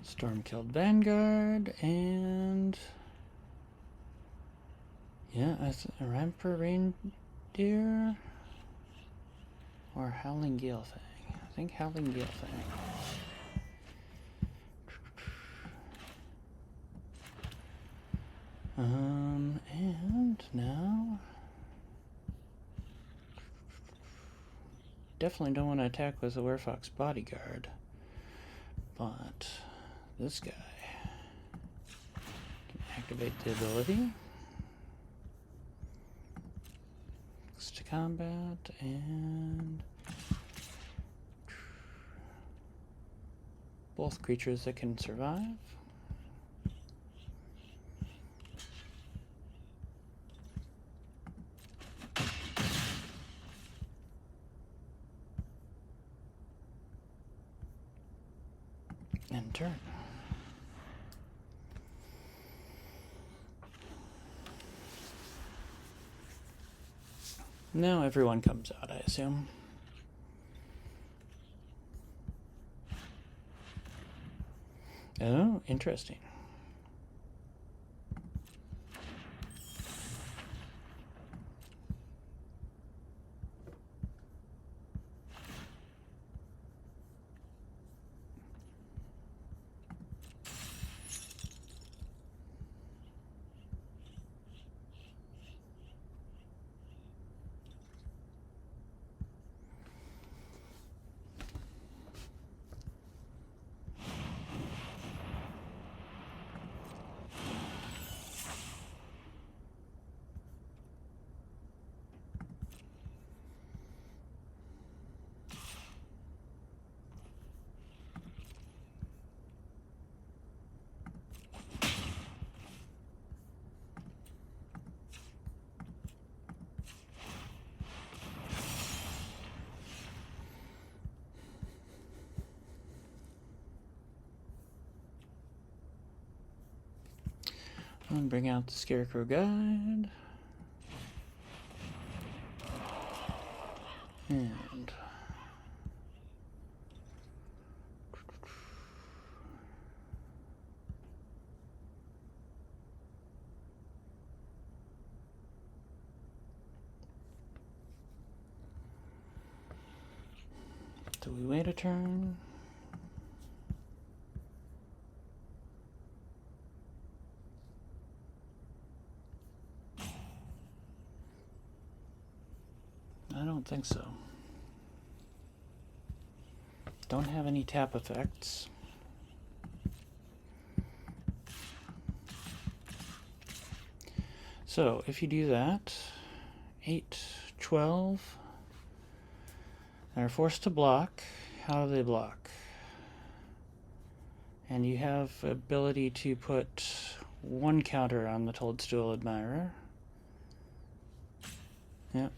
Storm killed Vanguard, and yeah, a Ramper Reindeer or Howling Gale Thing. I think Howling Gale Thing. And now definitely don't want to attack with a Werefox Bodyguard, but this guy can activate the ability. Next to combat, and both creatures that can survive. And turn. Now everyone comes out, I assume. Oh, interesting. And bring out the Scarecrow Guide. And do we wait a turn? I don't think so. Don't have any tap effects. So if you do that, 8, 12, they're forced to block. How do they block? And you have ability to put one counter on the Toadstool Admirer. Yep.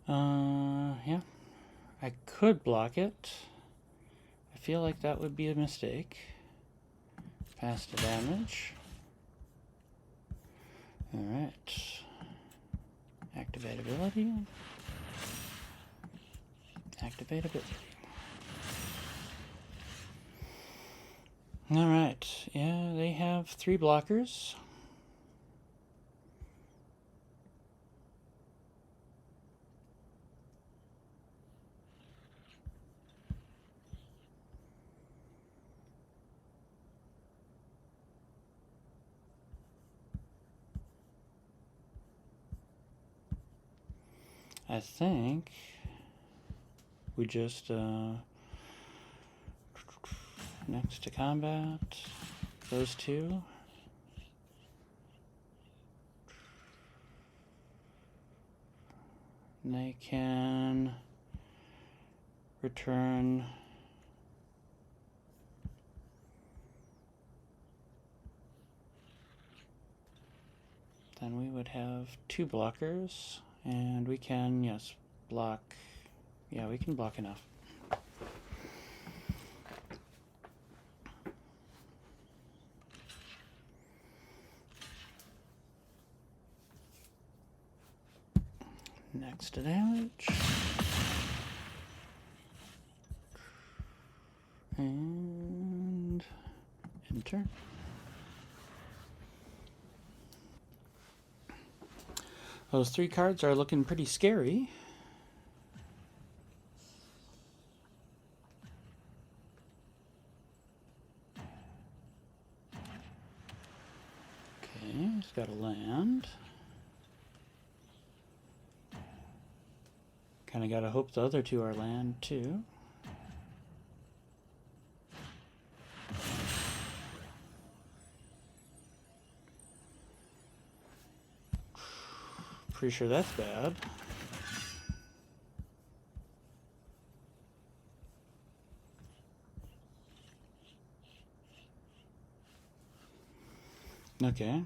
Yeah. I could block it. I feel like that would be a mistake. Pass the damage. Alright. Activate ability. Activate ability. Alright. Yeah, they have 3 blockers. I think we just next to combat those 2. And they can return then we would have 2 blockers, and we can, yes, block. Yeah, we can block enough. Next to damage. And enter. Those 3 cards are looking pretty scary. Okay, he's got a land. Kind of got to hope the other 2 are land too. Pretty sure that's bad. Okay.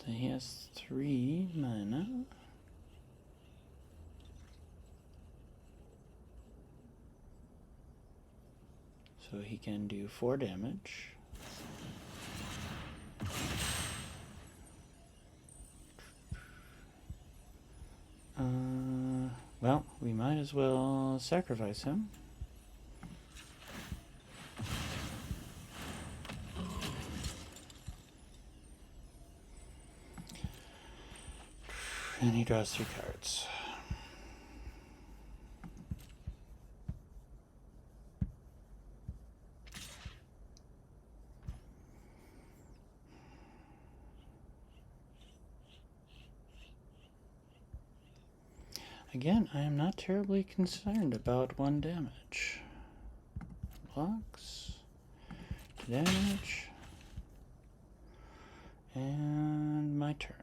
So he has 3 mana. So he can do 4 damage. Well, we might as well sacrifice him. And he draws 3 cards. Again, I am not terribly concerned about 1 damage. Blocks, 2 damage, and my turn.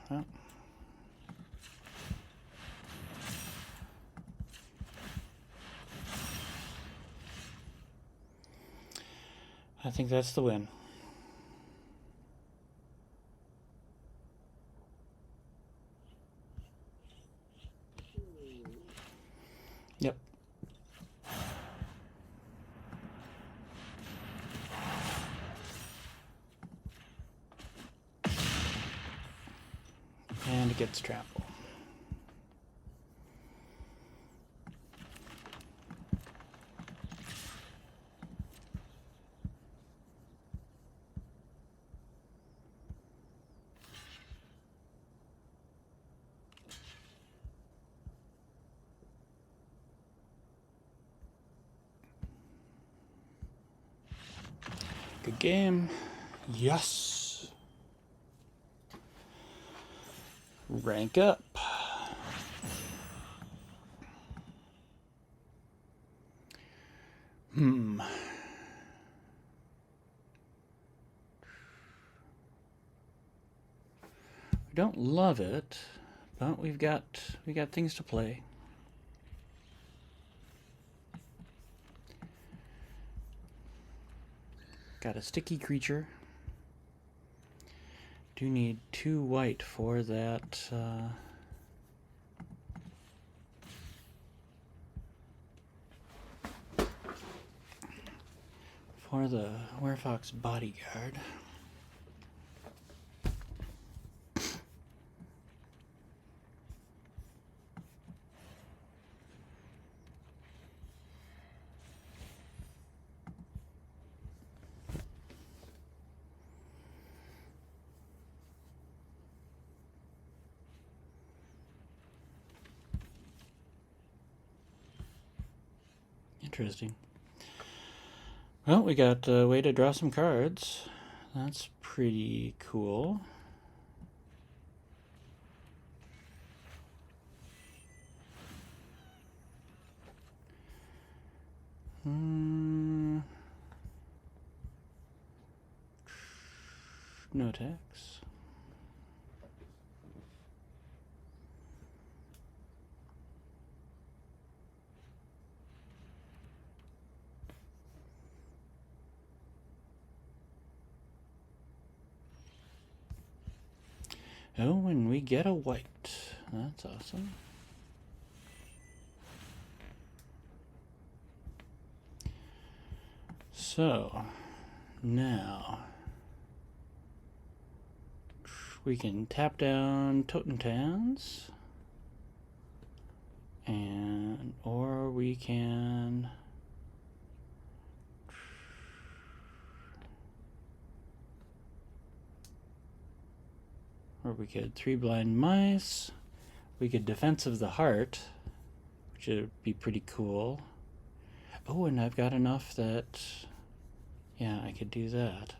Well, I think that's the win. Yep. And it gets trample. Good game. Yes. Rank up. We don't love it, but we got things to play. Got a sticky creature. Do need 2 white for that. For the Werefox Bodyguard. Interesting. Well, we got a way to draw some cards. That's pretty cool. No tax. Oh, and we get a white. That's awesome. So, now we can tap down Totentans, and or we can we could 3 blind mice. We could Defense of the Heart, which would be pretty cool. Oh, and I've got enough that, yeah, I could do that.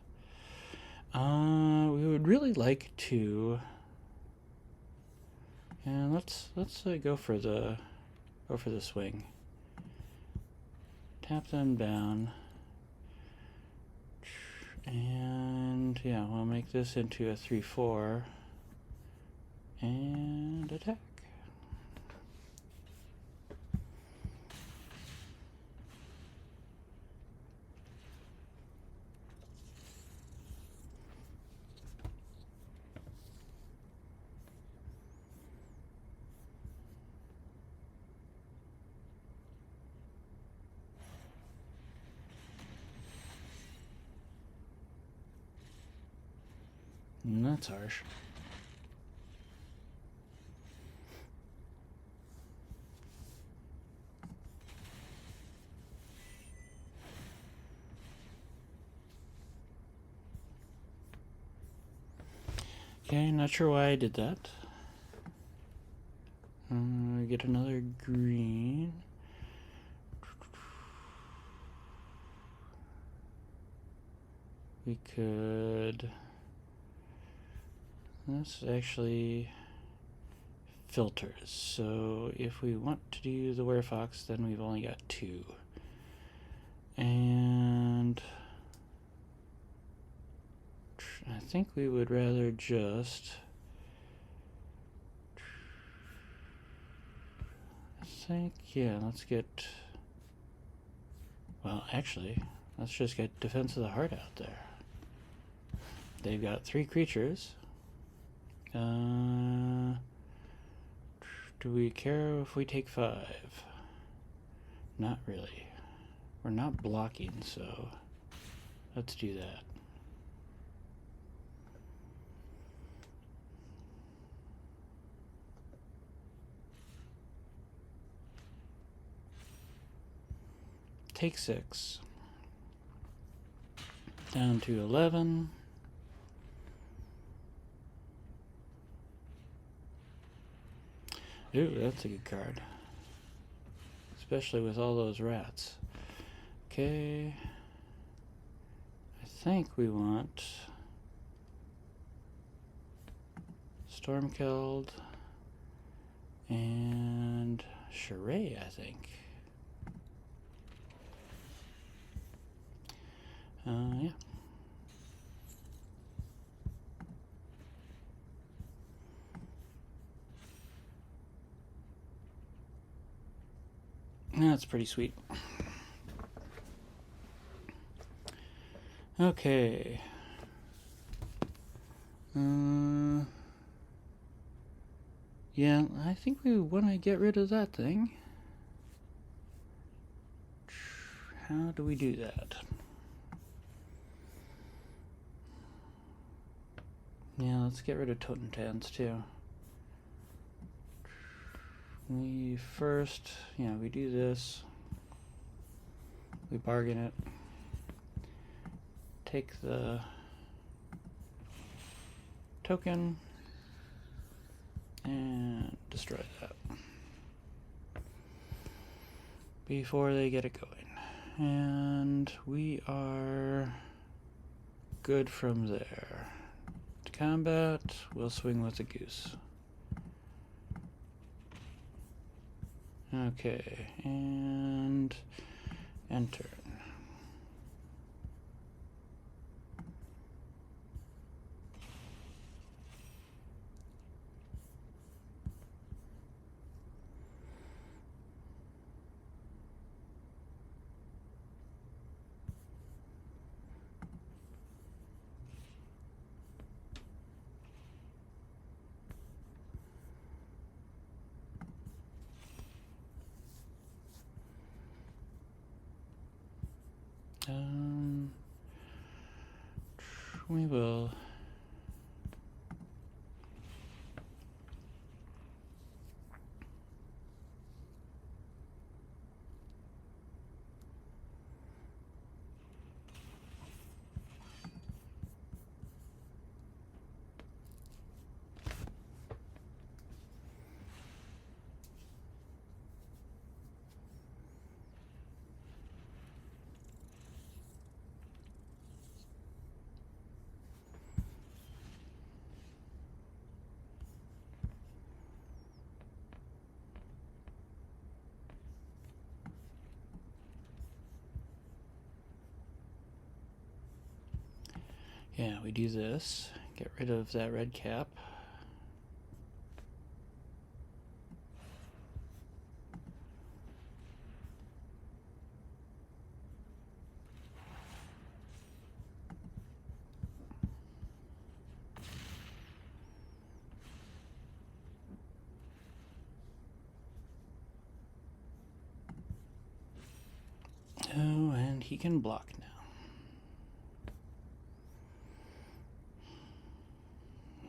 We would really like to, and let's go for the swing. Tap them down, and yeah, we'll make this into a 3/4 and attack. And that's harsh. Okay, not sure why I did that. Get another green. We could... That's actually filters. So if we want to do the Werefox, then we've only got 2. And I think we would rather just... yeah, let's get... Well, actually, let's just get Defense of the Heart out there. They've got 3 creatures. Do we care if we take 5? Not really. We're not blocking, so let's do that. Take 6. Down to 11. Ooh, that's a good card. Especially with all those rats. Okay. I think we want Stormkeld and Charade, I think. Yeah. That's pretty sweet. Okay. Yeah, I think we want to get rid of that thing. How do we do that? Yeah, let's get rid of Totentans too. We first, we do this. We bargain it. Take the token and destroy that before they get it going. And we are good from there. To combat, we'll swing with the goose. Okay, and enter. We will we do this, get rid of that red cap. Oh, and he can block now.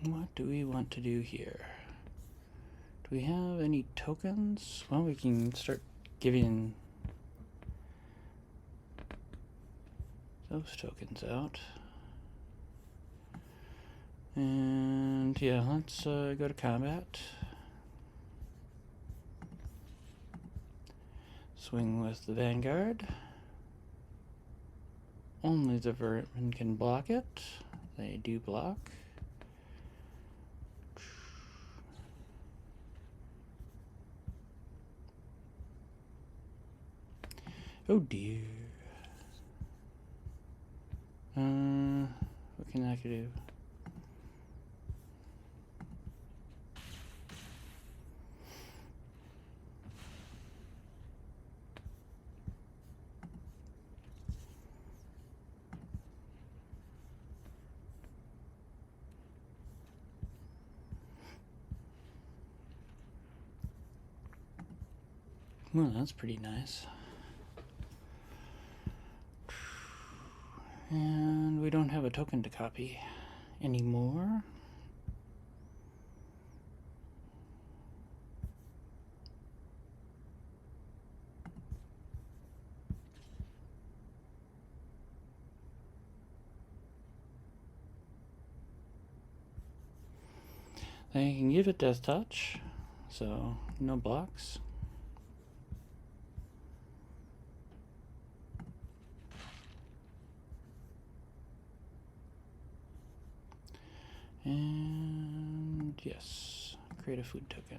What do we want to do here? Do we have any tokens? Well, we can start giving those tokens out. And yeah, let's go to combat. Swing with the Vanguard. Only the Vermin can block it. They do block. Oh dear. What can I do? Well, that's pretty nice. And we don't have a token to copy anymore. They can give it Death Touch, so no blocks. And yes, create a food token.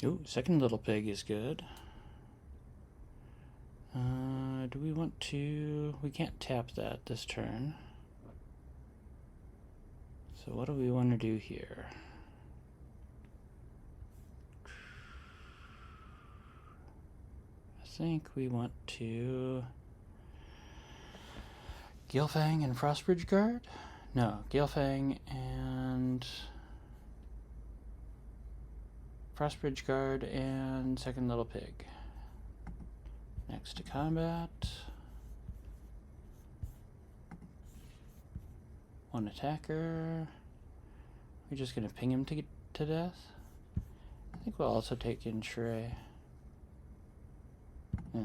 Ooh, second little pig is good. Do we want to... We can't tap that this turn. So what do we want to do here? I think we want to... Gilfang and Frostbridge Guard? No, Gilfang and... Frostbridge Guard and second little pig. Next to combat. One attacker. We're just gonna ping him to death. I think we'll also take in Shrey. Yeah.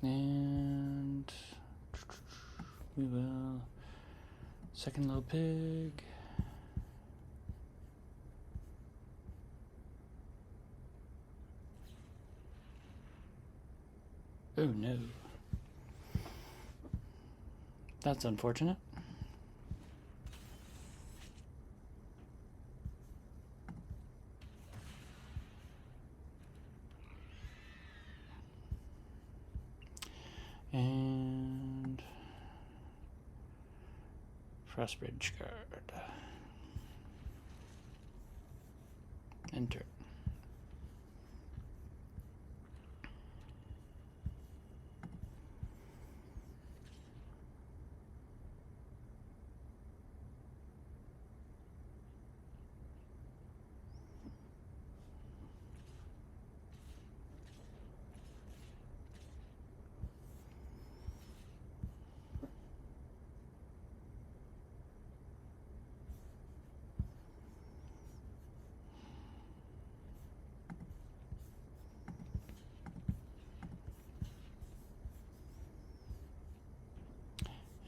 And we will second little pig. Oh no. That's unfortunate. And Frostbridge Guard. Enter.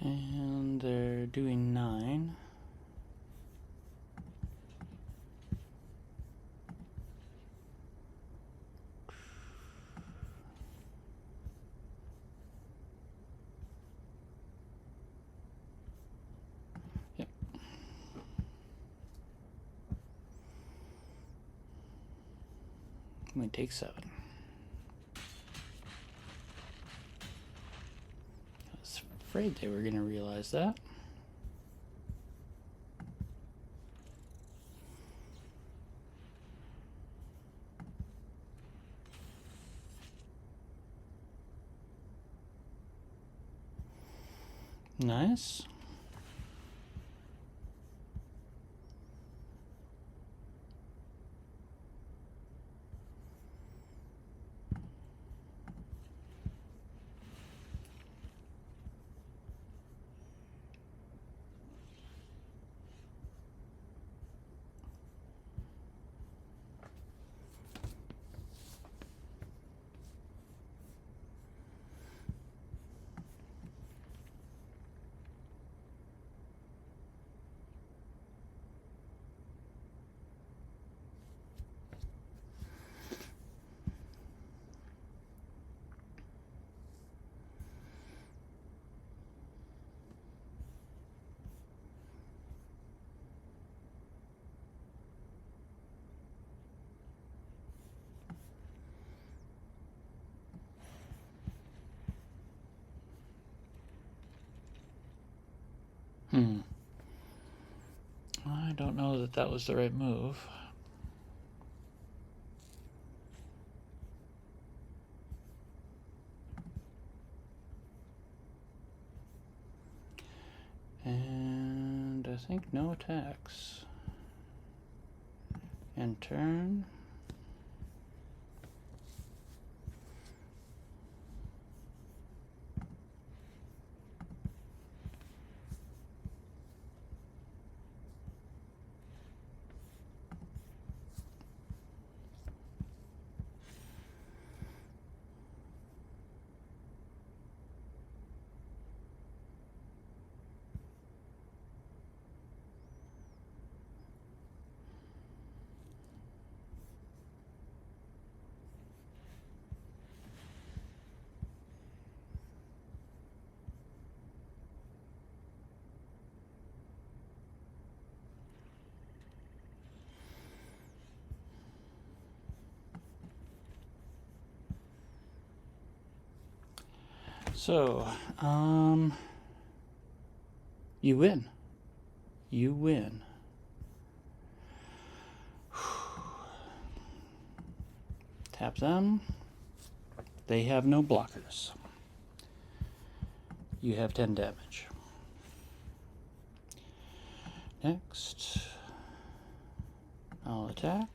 And they're doing 9. Yep. We take 7. Afraid they were going to realize that. Nice. I don't know that that was the right move. And I think no attacks. And turn. So, you win. You win. Tap them. They have no blockers. You have 10 damage. Next, I'll attack.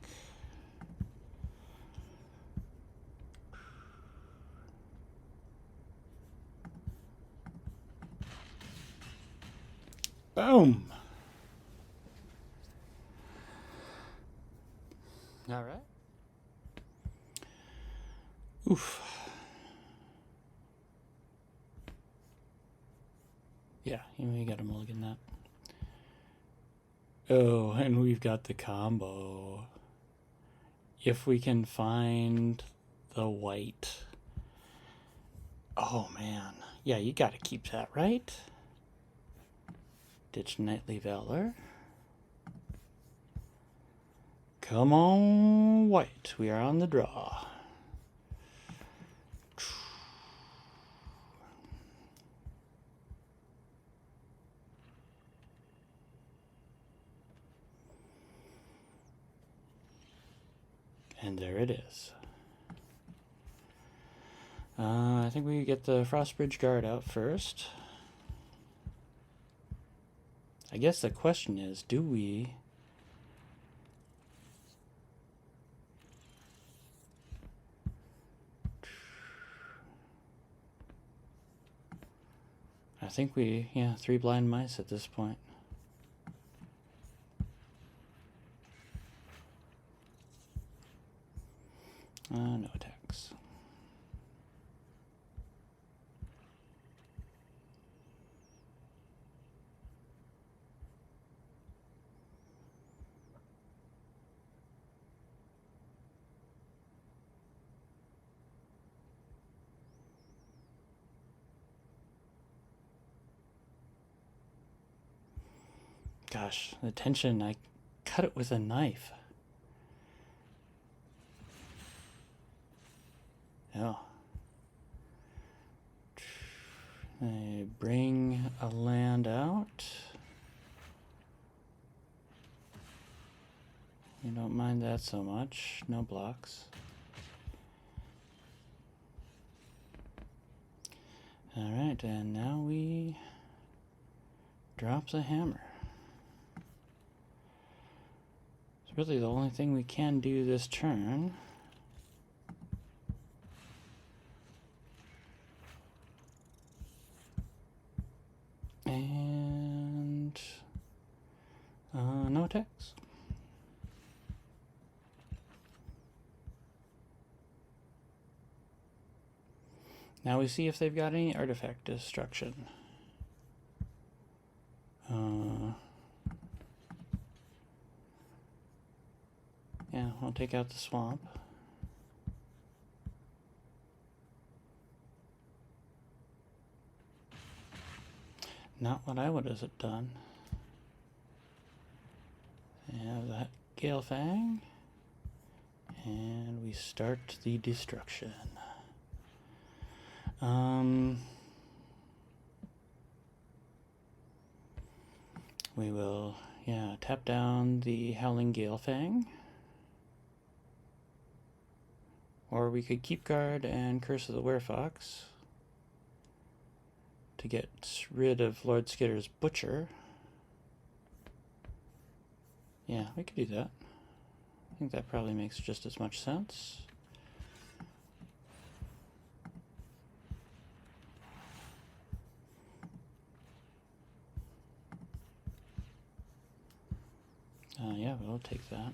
Boom! All right. Oof. Yeah, you got to mulligan that. Oh, and we've got the combo. If we can find the white. Oh, man. Yeah, you got to keep that, right? Ditch Knightly Valor. Come on, white. We are on the draw. And there it is. I think we get the Frostbridge Guard out first. I guess the question is, do we... I think we, yeah, 3 blind mice at this point. No attacks. Gosh, the tension, I cut it with a knife. Oh. I bring a land out. You don't mind that so much. No blocks. Alright, and now we drop the hammer. It's really the only thing we can do this turn. And no attacks. Now we see if they've got any artifact destruction. Yeah, I'll take out the swamp. Not what I would have done. I have that Gale Fang. And we start the destruction. We will, yeah, tap down the Howling Gale Fang. Or we could keep guard and Curse of the Werefox to get rid of Lord Skitter's Butcher. Yeah, we could do that. I think that probably makes just as much sense. Yeah, we'll take that.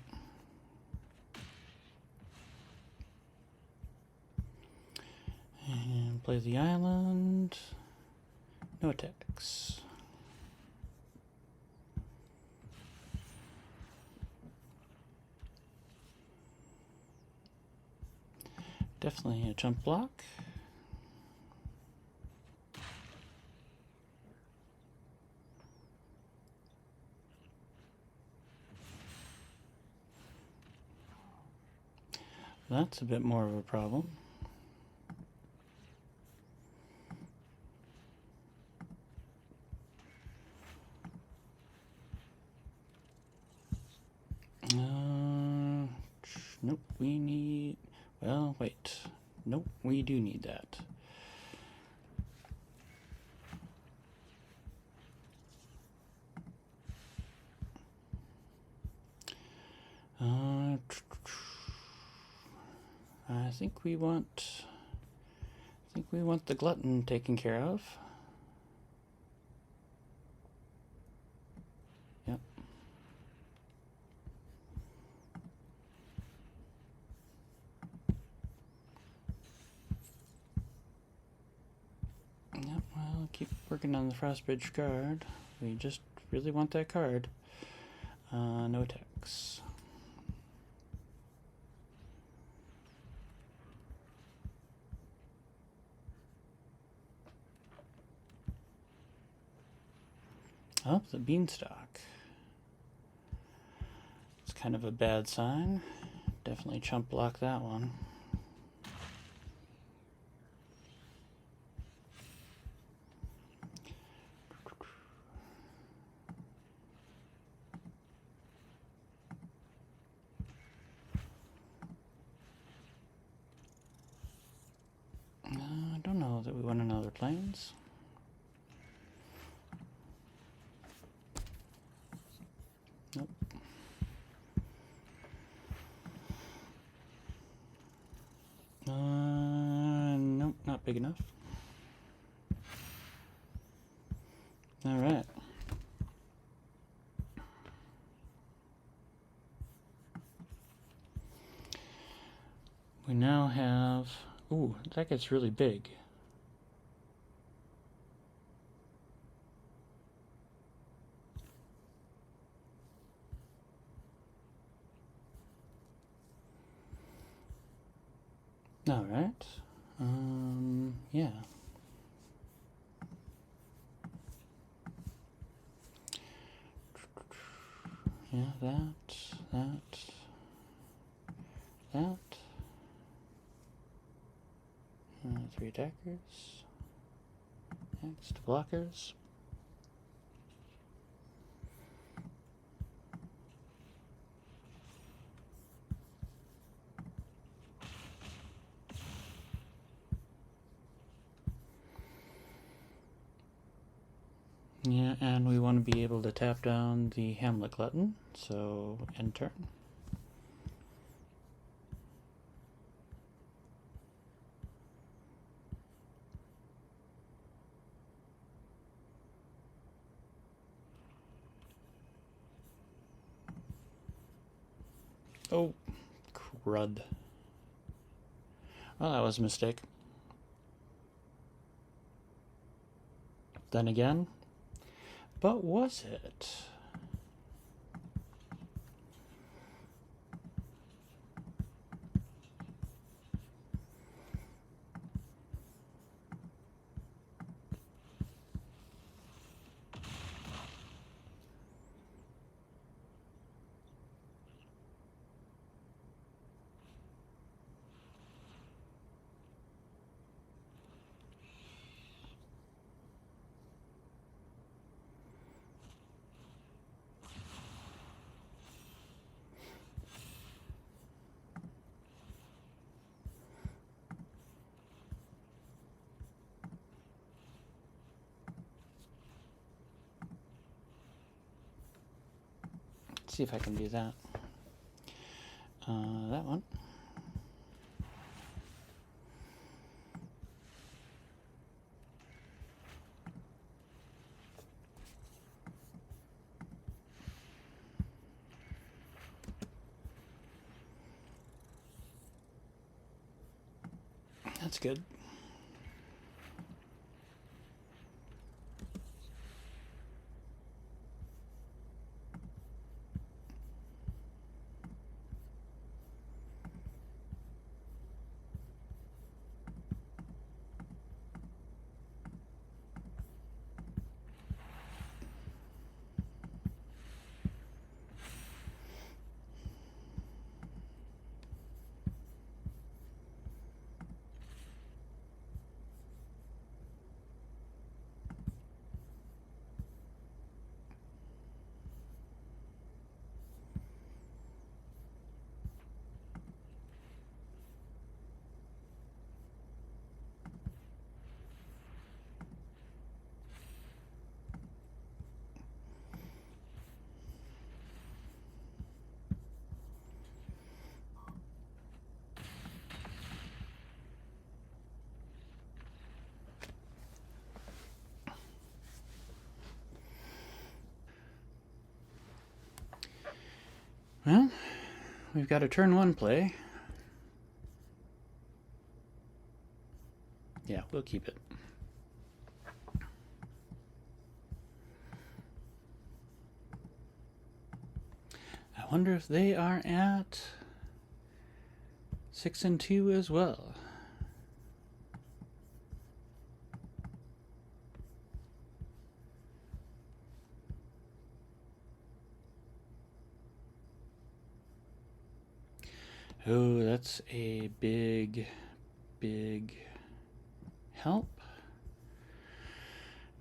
And play the island. No attacks. Definitely a jump block. That's a bit more of a problem. Wait. Nope, we do need that. I think we want the glutton taken care of. Yep. Yep, well, keep working on the Frostbridge card. We just really want that card. No attacks. Oh, the beanstalk. It's kind of a bad sign. Definitely chump block that one. I don't know that we want another plains. Nope. Nope, not big enough. All right. We now have... Ooh, that gets really big. All right. Yeah. Yeah, that. 3 attackers. Next, blockers. Yeah, and we want to be able to tap down the Hamlet Glutton, so end turn. Oh, crud. Well, that was a mistake. Then again, but was it? Let's see if I can do that. That one. That's good. Well, we've got a turn 1 play. Yeah, we'll keep it. I wonder if they are at 6 and 2 as well. Oh, that's a big help.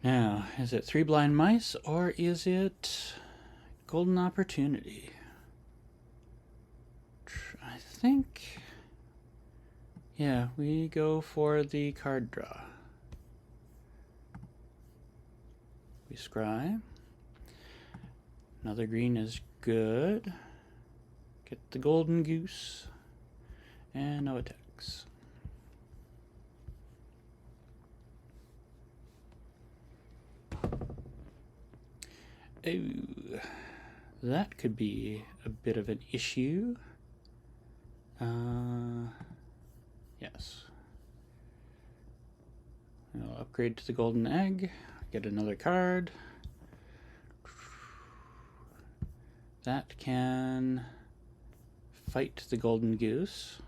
Now, is it 3 blind mice or is it golden opportunity? I think, yeah, we go for the card draw. We scry. Another green is good. Get the golden goose. And no attacks. Oh, that could be a bit of an issue. Yes. I'll upgrade to the golden egg, get another card. That can fight the golden goose.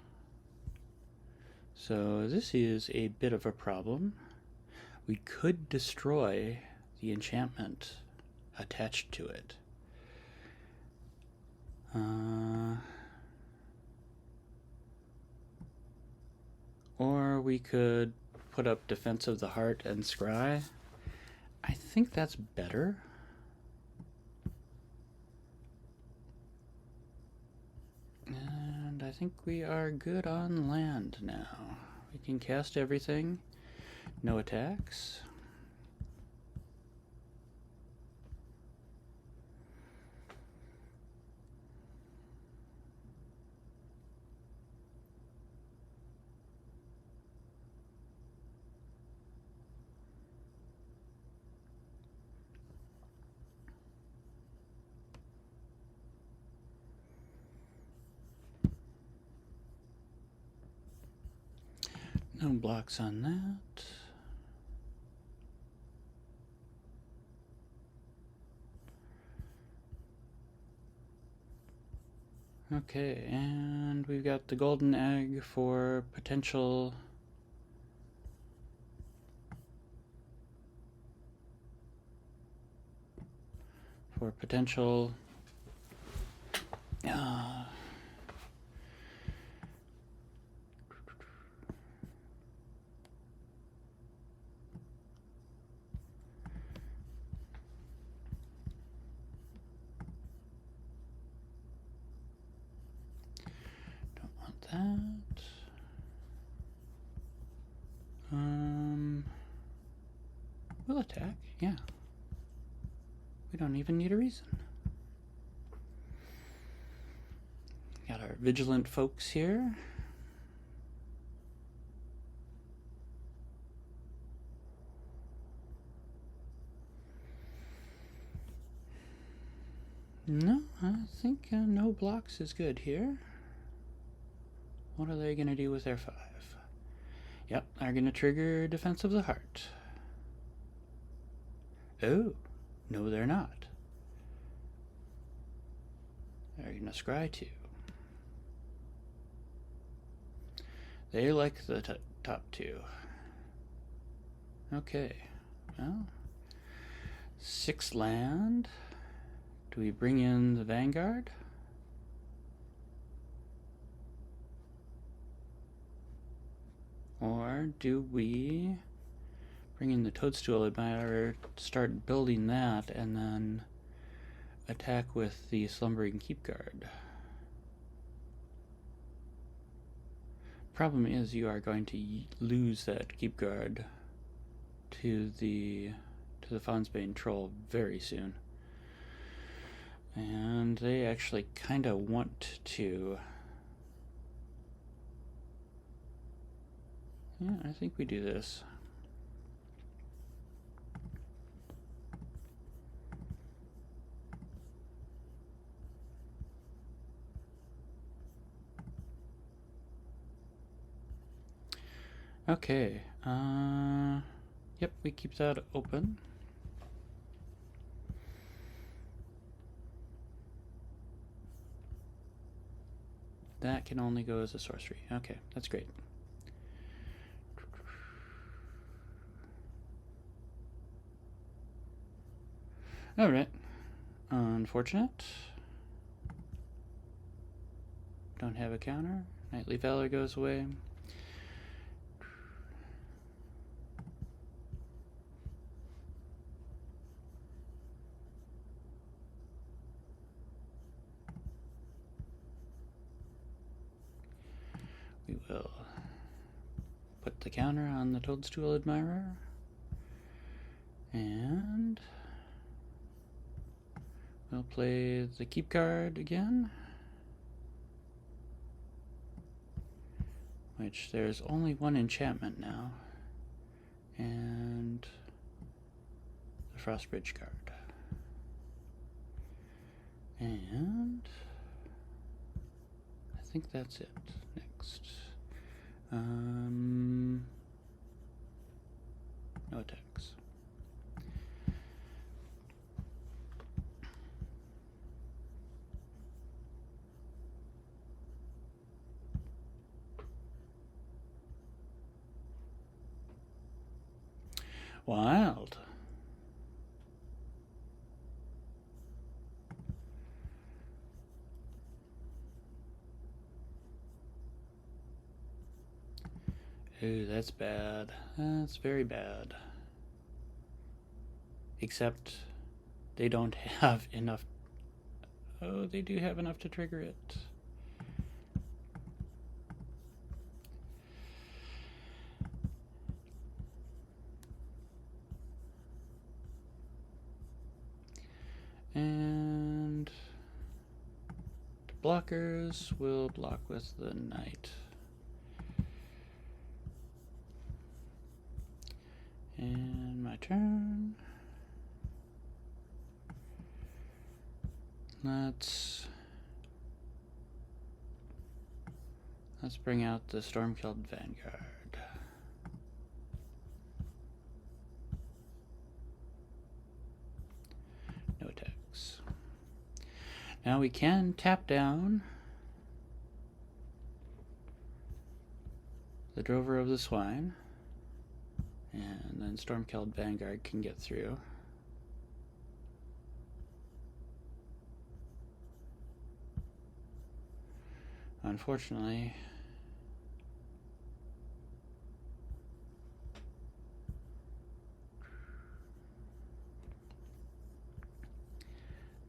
So this is a bit of a problem. We could destroy the enchantment attached to it. Or we could put up Defense of the Heart and scry. I think that's better. And I think we are good on land now. We can cast everything. No attacks. No blocks on that. Okay, and we've got the golden egg for potential that. We'll attack, yeah. We don't even need a reason. Got our vigilant folks here. No, I think no blocks is good here. What are they going to do with their 5? Yep, they're going to trigger Defense of the Heart. Oh, no they're not. They're going to scry 2. They like the top 2. Okay, well, 6 land. Do we bring in the Vanguard? Or do we bring in the Toadstool Admirer, start building that, and then attack with the Slumbering Keepguard? Problem is you are going to lose that Keepguard to the Faunsbane Troll very soon. And they actually kind of want to. Yeah, I think we do this. Okay. Yep, we keep that open. That can only go as a sorcery. Okay, that's great. Alright. Unfortunate. Don't have a counter. Knightly Valor goes away. We will put the counter on the Toadstool Admirer. And we'll play the keep card again. Which there's only one enchantment now. And the Frostbridge card. And I think that's it. Next. No attacks. Wild. Ooh, that's bad. That's very bad. Except they don't have enough. Oh, they do have enough to trigger it. And the blockers will block with the knight. And my turn. Let's bring out the Stormkilled Vanguard. No attacks. Now we can tap down the Drover of the Swine, and then Stormkilled Vanguard can get through. Unfortunately,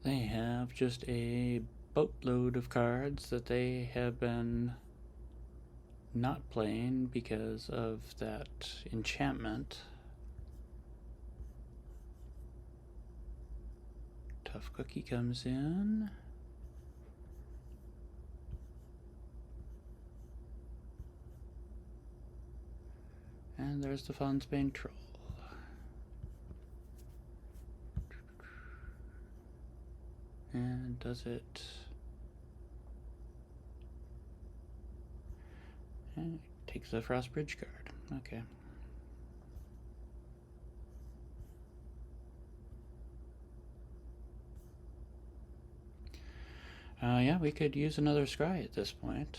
they have just a boatload of cards that they have been not playing because of that enchantment. Tough Cookie comes in. And there's the Fonsbane Troll. And does it... And it takes the Frostbridge card. Okay. Yeah, we could use another scry at this point.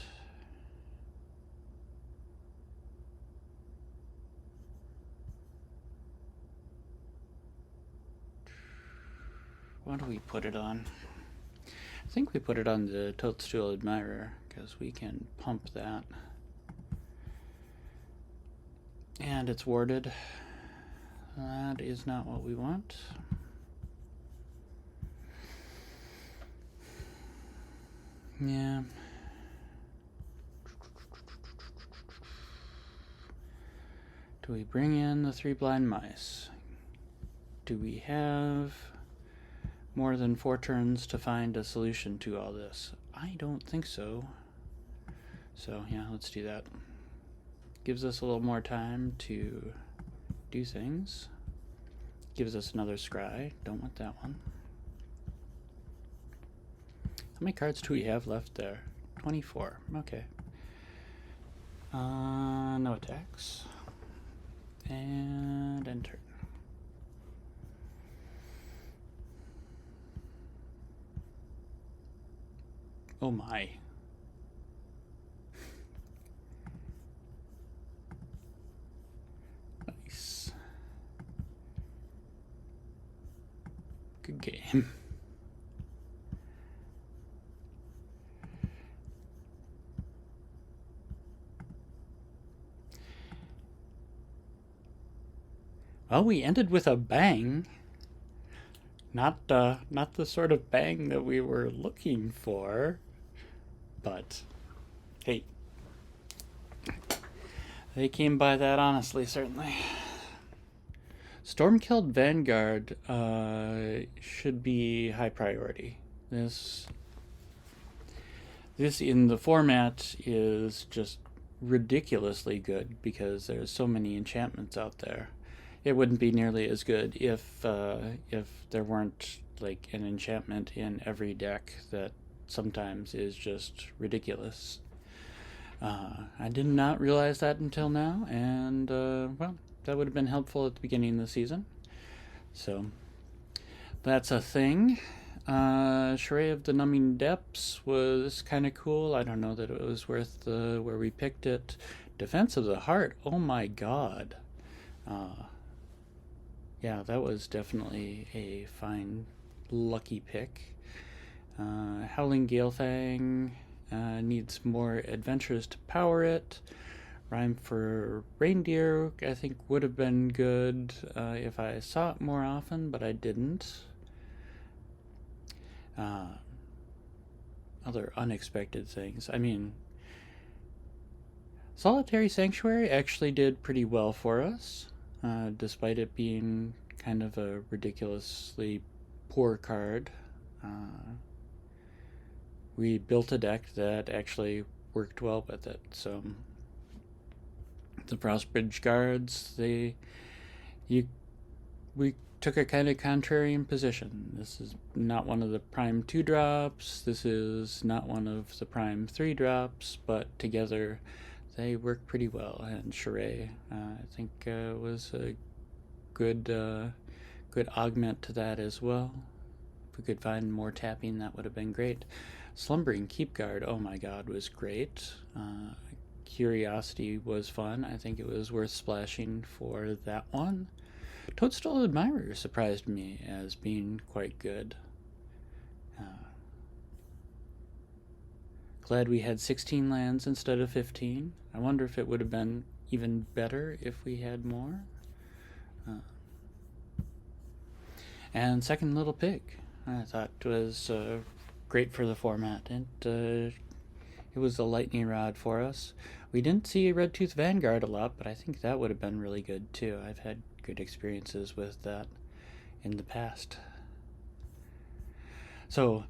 What do we put it on? I think we put it on the Toadstool Admirer, because we can pump that. And it's warded. That is not what we want. Yeah. Do we bring in the 3 blind mice? Do we have more than 4 turns to find a solution to all this? I don't think so. So yeah, let's do that. Gives us a little more time to do things. Gives us another scry. Don't want that one. How many cards do we have left there? 24. Okay. No attacks. And enter. Oh my. Nice. Good game. Well, we ended with a bang. Not the sort of bang that we were looking for, but hey, they came by that honestly, certainly. Stormkilled Vanguard should be high priority. This in the format is just ridiculously good because there's so many enchantments out there. It wouldn't be nearly as good if there weren't like an enchantment in every deck that sometimes is just ridiculous. I did not realize that until now, and well, that would have been helpful at the beginning of the season. So that's a thing. Charade of the Numbing Depths was kind of cool. I don't know that it was worth where we picked it. Defense of the Heart, oh my god. Yeah, that was definitely a fine, lucky pick. Howling Galefang needs more adventures to power it. Rhyme for Reindeer, I think, would have been good if I saw it more often, but I didn't. Other unexpected things. I mean, Solitary Sanctuary actually did pretty well for us. Despite it being kind of a ridiculously poor card. We built a deck that actually worked well with it. So the Frostbridge Guards, we took a kind of contrarian position. This is not one of the prime 2-drops. This is not one of the prime 3-drops, but together they work pretty well, and Charade, I think, was a good augment to that as well. If we could find more tapping, that would have been great. Slumbering Keepguard, oh my god, was great. Curiosity was fun. I think it was worth splashing for that one. Toadstool Admirer surprised me as being quite good. Glad we had 16 lands instead of 15. I wonder if it would have been even better if we had more. And Second Little Pig, I thought was great for the format. It was a lightning rod for us. We didn't see a Redtooth Vanguard a lot, but I think that would have been really good too. I've had good experiences with that in the past. So,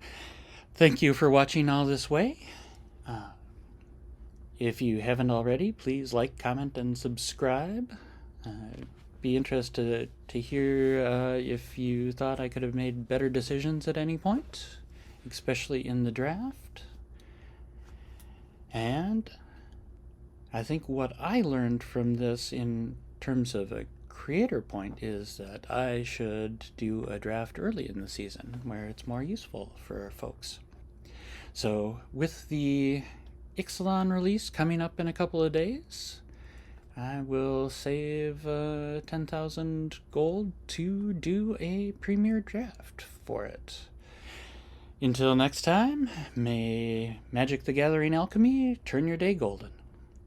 thank you for watching all this way. If you haven't already, please like, comment, and subscribe. Be interested to hear if you thought I could have made better decisions at any point, especially in the draft. And I think what I learned from this in terms of a creator point is that I should do a draft early in the season where it's more useful for folks. So with the Ixalan release coming up in a couple of days, I will save 10,000 gold to do a premier draft for it. Until next time, may Magic the Gathering Alchemy turn your day golden.